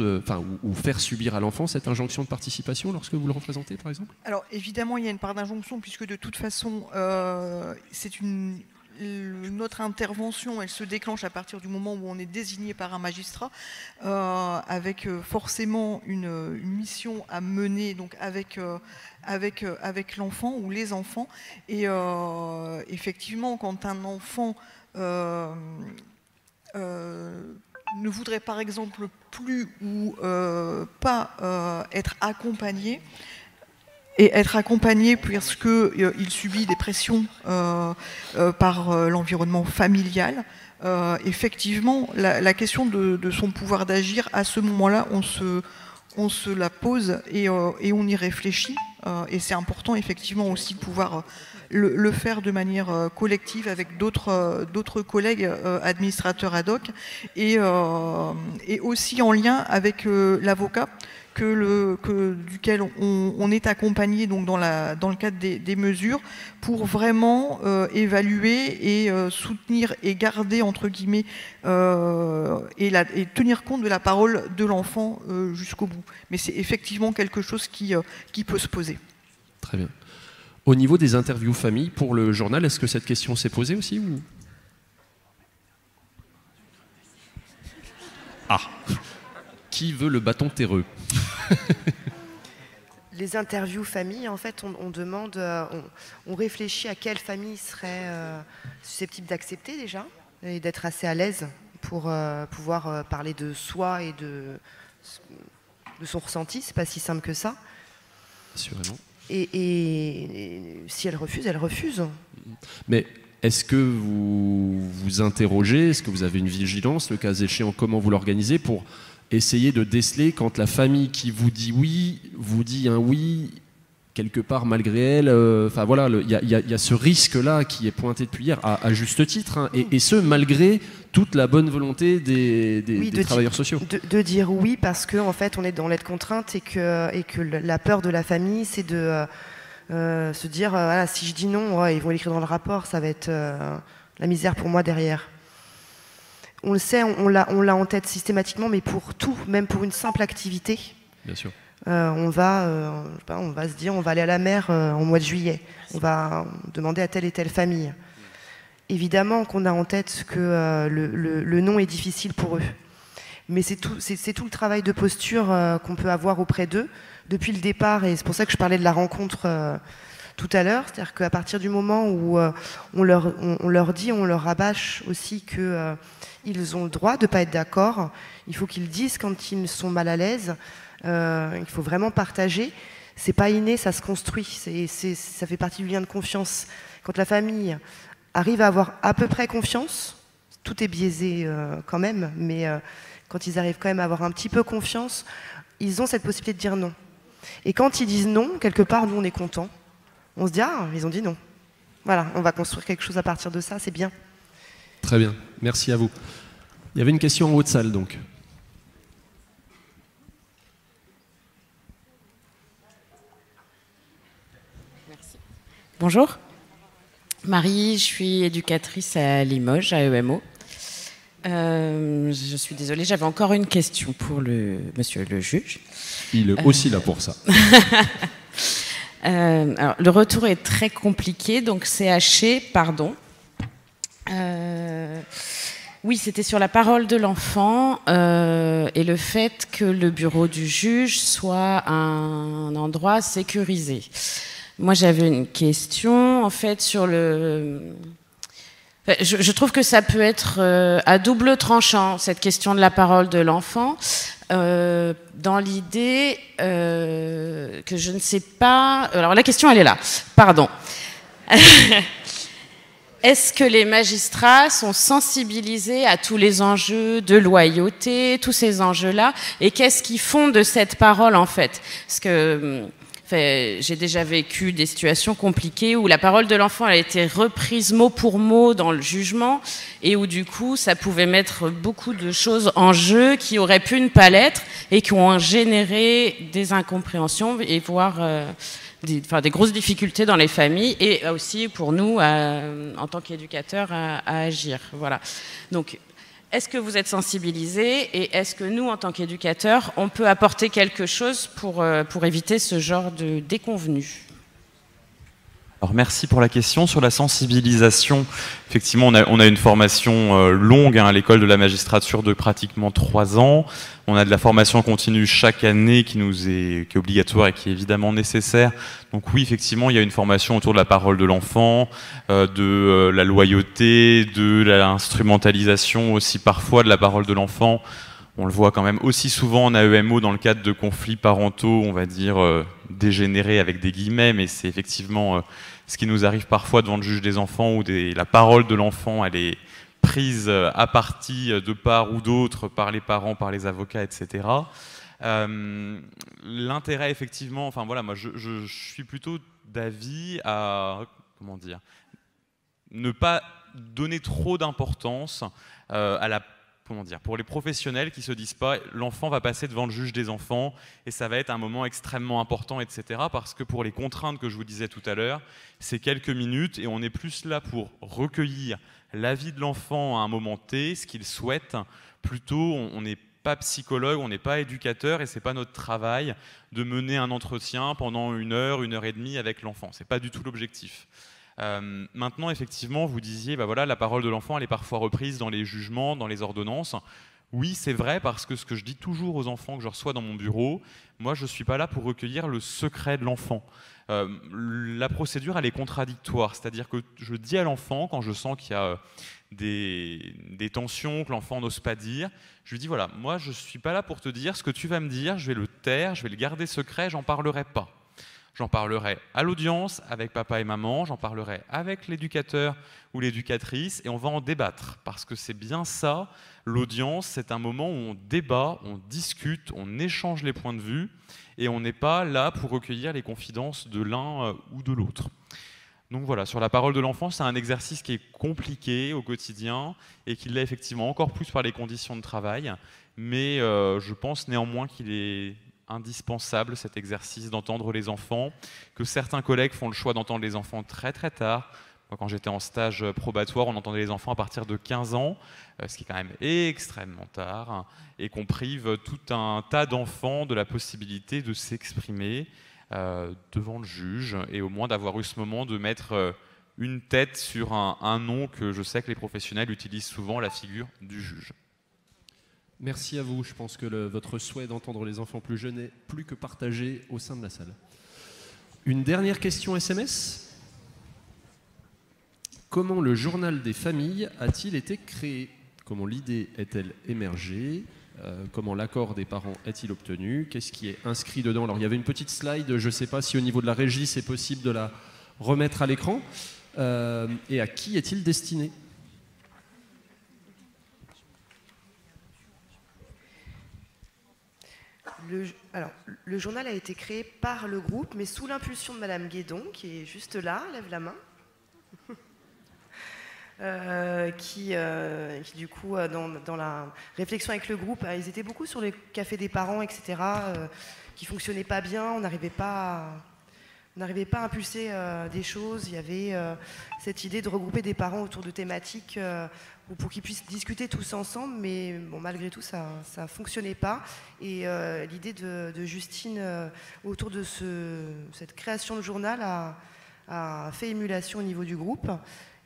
ou faire subir à l'enfant cette injonction de participation lorsque vous le représentez, par exemple? Alors, évidemment, il y a une part d'injonction, puisque de toute façon, notre intervention, elle se déclenche à partir du moment où on est désigné par un magistrat, avec forcément une mission à mener, donc avec l'enfant ou les enfants. Et effectivement, quand un enfant ne voudrait par exemple plus ou pas être accompagné, et être accompagné parce qu'il subit des pressions par l'environnement familial. Effectivement, la question de son pouvoir d'agir, à ce moment-là, on se la pose et on y réfléchit. Et c'est important, effectivement, aussi de pouvoir le faire de manière collective avec d'autres collègues administrateurs ad hoc et aussi en lien avec l'avocat duquel on est accompagné donc dans le cadre des mesures pour vraiment évaluer et soutenir et garder entre guillemets et tenir compte de la parole de l'enfant jusqu'au bout. Mais c'est effectivement quelque chose qui peut se poser. Très bien. Au niveau des interviews famille pour le journal, est-ce que cette question s'est posée aussi ou... Ah, qui veut le bâton terreux? Les interviews famille, en fait, on demande, on réfléchit à quelle famille serait susceptible d'accepter déjà et d'être assez à l'aise pour pouvoir parler de soi et de son ressenti. C'est pas si simple que ça. Assurément. Et si elle refuse, elle refuse. Mais est-ce que vous vous interrogez, est-ce que vous avez une vigilance, le cas échéant, comment vous l'organisez pour essayer de déceler quand la famille qui vous dit oui, vous dit un oui, quelque part malgré elle, enfin voilà, il y a ce risque-là qui est pointé depuis hier, à juste titre, hein, et ce malgré toute la bonne volonté des travailleurs sociaux. De dire oui parce qu'en fait on est dans l'aide contrainte et que la peur de la famille c'est de se dire voilà, si je dis non, ils vont l'écrire dans le rapport, ça va être la misère pour moi derrière. On le sait, on l'a en tête systématiquement, mais pour tout, même pour une simple activité. Bien sûr. On va se dire, on va aller à la mer en mois de juillet. On va demander à telle et telle famille. Évidemment qu'on a en tête que le non est difficile pour eux. Mais c'est tout le travail de posture qu'on peut avoir auprès d'eux depuis le départ. Et c'est pour ça que je parlais de la rencontre tout à l'heure. C'est-à-dire qu'à partir du moment où on leur dit, on leur rabâche aussi qu'ils ont le droit de ne pas être d'accord, il faut qu'ils disent quand ils sont mal à l'aise. Il faut vraiment partager. C'est pas inné, ça se construit. Ça fait partie du lien de confiance. Quand la famille arrive à avoir à peu près confiance, tout est biaisé quand même, mais quand ils arrivent quand même à avoir un petit peu confiance, ils ont cette possibilité de dire non. Et quand ils disent non, quelque part, nous on est contents. On se dit ah, ils ont dit non. Voilà, on va construire quelque chose à partir de ça, c'est bien. Très bien, merci à vous. Il y avait une question en haut de salle donc. Bonjour, Marie, je suis éducatrice à Limoges, à EMO. Je suis désolée, j'avais encore une question pour monsieur le juge. Il est aussi là pour ça. Alors, le retour est très compliqué, donc CHC, pardon. Oui, c'était sur la parole de l'enfant et le fait que le bureau du juge soit un endroit sécurisé. Moi, j'avais une question, en fait, sur le... Je trouve que ça peut être à double tranchant, cette question de la parole de l'enfant, dans l'idée que je ne sais pas... Alors, la question, elle est là. Pardon. Est-ce que les magistrats sont sensibilisés à tous les enjeux de loyauté, tous ces enjeux-là, et qu'est-ce qu'ils font de cette parole, en fait? Parce que j'ai déjà vécu des situations compliquées où la parole de l'enfant a été reprise mot pour mot dans le jugement, et où du coup, ça pouvait mettre beaucoup de choses en jeu qui auraient pu ne pas l'être, et qui ont généré des incompréhensions, et voire... des grosses difficultés dans les familles et aussi pour nous, en tant qu'éducateurs, à agir. Voilà. Donc, est-ce que vous êtes sensibilisés et est-ce que nous, en tant qu'éducateurs, on peut apporter quelque chose pour éviter ce genre de déconvenus? Alors merci pour la question. Sur la sensibilisation, effectivement, on a une formation longue à l'école de la magistrature de pratiquement 3 ans. On a de la formation continue chaque année qui est obligatoire et qui est évidemment nécessaire. Donc oui, effectivement, il y a une formation autour de la parole de l'enfant, de la loyauté, de l'instrumentalisation aussi parfois de la parole de l'enfant. On le voit quand même aussi souvent en AEMO dans le cadre de conflits parentaux, on va dire dégénérés avec des guillemets, mais c'est effectivement ce qui nous arrive parfois devant le juge des enfants où la parole de l'enfant elle est prise à partie de part ou d'autre par les parents, par les avocats, etc. L'intérêt effectivement, enfin voilà, moi je suis plutôt d'avis à ne pas donner trop d'importance à la pour les professionnels qui se disent pas l'enfant va passer devant le juge des enfants et ça va être un moment extrêmement important, etc. Parce que pour les contraintes que je vous disais tout à l'heure, c'est quelques minutes et on est plus là pour recueillir l'avis de l'enfant à un moment T, ce qu'il souhaite. Plutôt, on n'est pas psychologue, on n'est pas éducateur et c'est pas notre travail de mener un entretien pendant 1 heure, 1 heure et demie avec l'enfant. C'est pas du tout l'objectif. Maintenant, effectivement, vous disiez, voilà, la parole de l'enfant, elle est parfois reprise dans les jugements, dans les ordonnances. Oui, c'est vrai, parce que ce que je dis toujours aux enfants que je reçois dans mon bureau, moi, je ne suis pas là pour recueillir le secret de l'enfant. La procédure, elle est contradictoire, c'est-à-dire que je dis à l'enfant, quand je sens qu'il y a des tensions, que l'enfant n'ose pas dire, je lui dis, voilà, moi, je ne suis pas là pour te dire ce que tu vas me dire, je vais le taire, je vais le garder secret, j'en parlerai pas. J'en parlerai à l'audience avec papa et maman, j'en parlerai avec l'éducateur ou l'éducatrice et on va en débattre parce que c'est bien ça, l'audience, c'est un moment où on débat, on discute, on échange les points de vue et on n'est pas là pour recueillir les confidences de l'un ou de l'autre. Donc voilà, sur la parole de l'enfant, c'est un exercice qui est compliqué au quotidien et qui l'est effectivement encore plus par les conditions de travail, mais je pense néanmoins qu'il est indispensable cet exercice d'entendre les enfants, que certains collègues font le choix d'entendre les enfants très très tard. Moi, quand j'étais en stage probatoire, on entendait les enfants à partir de 15 ans, ce qui est quand même extrêmement tard, et qu'on prive tout un tas d'enfants de la possibilité de s'exprimer devant le juge, et au moins d'avoir eu ce moment de mettre une tête sur un nom que je sais que les professionnels utilisent souvent, la figure du juge. Merci à vous. Je pense que votre souhait d'entendre les enfants plus jeunes est plus que partagé au sein de la salle. Une dernière question SMS. Comment le journal des familles a-t-il été créé? Comment l'idée est-elle émergée? Comment l'accord des parents est-il obtenu? Qu'est-ce qui est inscrit dedans? Alors, il y avait une petite slide, je ne sais pas si au niveau de la régie, c'est possible de la remettre à l'écran. Et à qui est-il destiné? Le journal a été créé par le groupe, mais sous l'impulsion de Madame Guédon, qui est juste là, lève la main, qui du coup, dans la réflexion avec le groupe, ils étaient beaucoup sur les cafés des parents, etc., qui ne fonctionnaient pas bien, on n'arrivait pas à impulser des choses. Il y avait cette idée de regrouper des parents autour de thématiques pour qu'ils puissent discuter tous ensemble, mais bon, malgré tout, ça ne fonctionnait pas. Et l'idée de Justine autour de cette création de journal a fait émulation au niveau du groupe.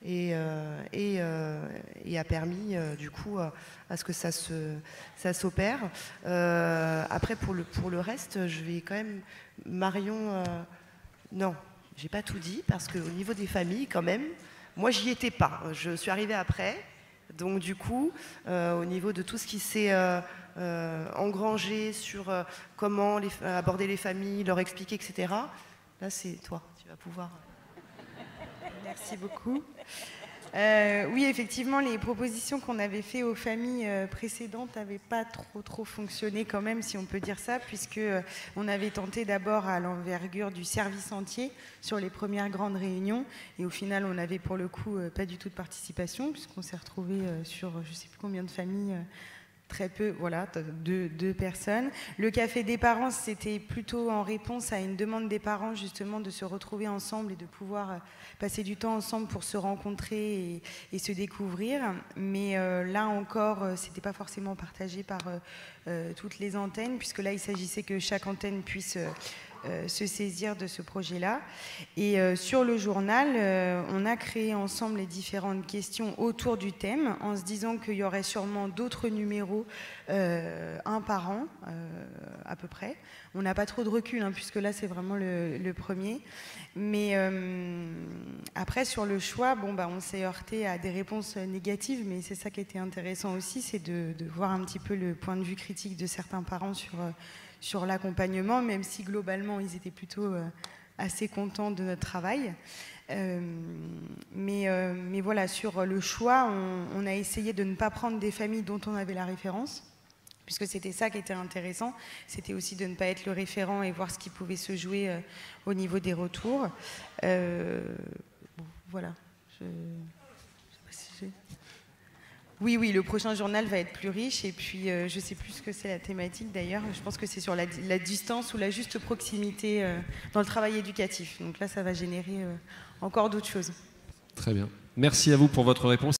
et a permis du coup à ce que ça s'opère. Après pour le reste, je vais quand même Marion. Non, j'ai pas tout dit parce qu'au niveau des familles quand même, moi j'y étais pas. Je suis arrivée après, donc du coup au niveau de tout ce qui s'est engrangé sur comment aborder les familles, leur expliquer, etc. Là c'est toi, tu vas pouvoir. Merci beaucoup. Oui, effectivement, les propositions qu'on avait faites aux familles précédentes n'avaient pas trop fonctionné quand même, si on peut dire ça, puisque on avait tenté d'abord à l'envergure du service entier sur les premières grandes réunions, et au final, on n'avait pour le coup pas du tout de participation, puisqu'on s'est retrouvé sur je ne sais plus combien de familles. Très peu, voilà, deux personnes. Le café des parents, c'était plutôt en réponse à une demande des parents, justement, de se retrouver ensemble et de pouvoir passer du temps ensemble pour se rencontrer et se découvrir. Mais là encore, c'était pas forcément partagé par toutes les antennes, puisque là, il s'agissait que chaque antenne puisse se saisir de ce projet-là. Et sur le journal, on a créé ensemble les différentes questions autour du thème, en se disant qu'il y aurait sûrement d'autres numéros, un par an, à peu près. On n'a pas trop de recul, hein, puisque là, c'est vraiment le premier. Mais après, sur le choix, bon, bah, on s'est heurté à des réponses négatives, mais c'est ça qui était intéressant aussi, c'est de voir un petit peu le point de vue critique de certains parents sur l'accompagnement, même si globalement ils étaient plutôt assez contents de notre travail. Mais voilà, sur le choix, on a essayé de ne pas prendre des familles dont on avait la référence, puisque c'était ça qui était intéressant, c'était aussi de ne pas être le référent et voir ce qui pouvait se jouer au niveau des retours. Bon, voilà. Je sais pas si j'ai... Oui, le prochain journal va être plus riche, et puis je ne sais plus ce que c'est la thématique d'ailleurs, je pense que c'est sur la distance ou la juste proximité dans le travail éducatif. Donc là, ça va générer encore d'autres choses. Très bien. Merci à vous pour votre réponse.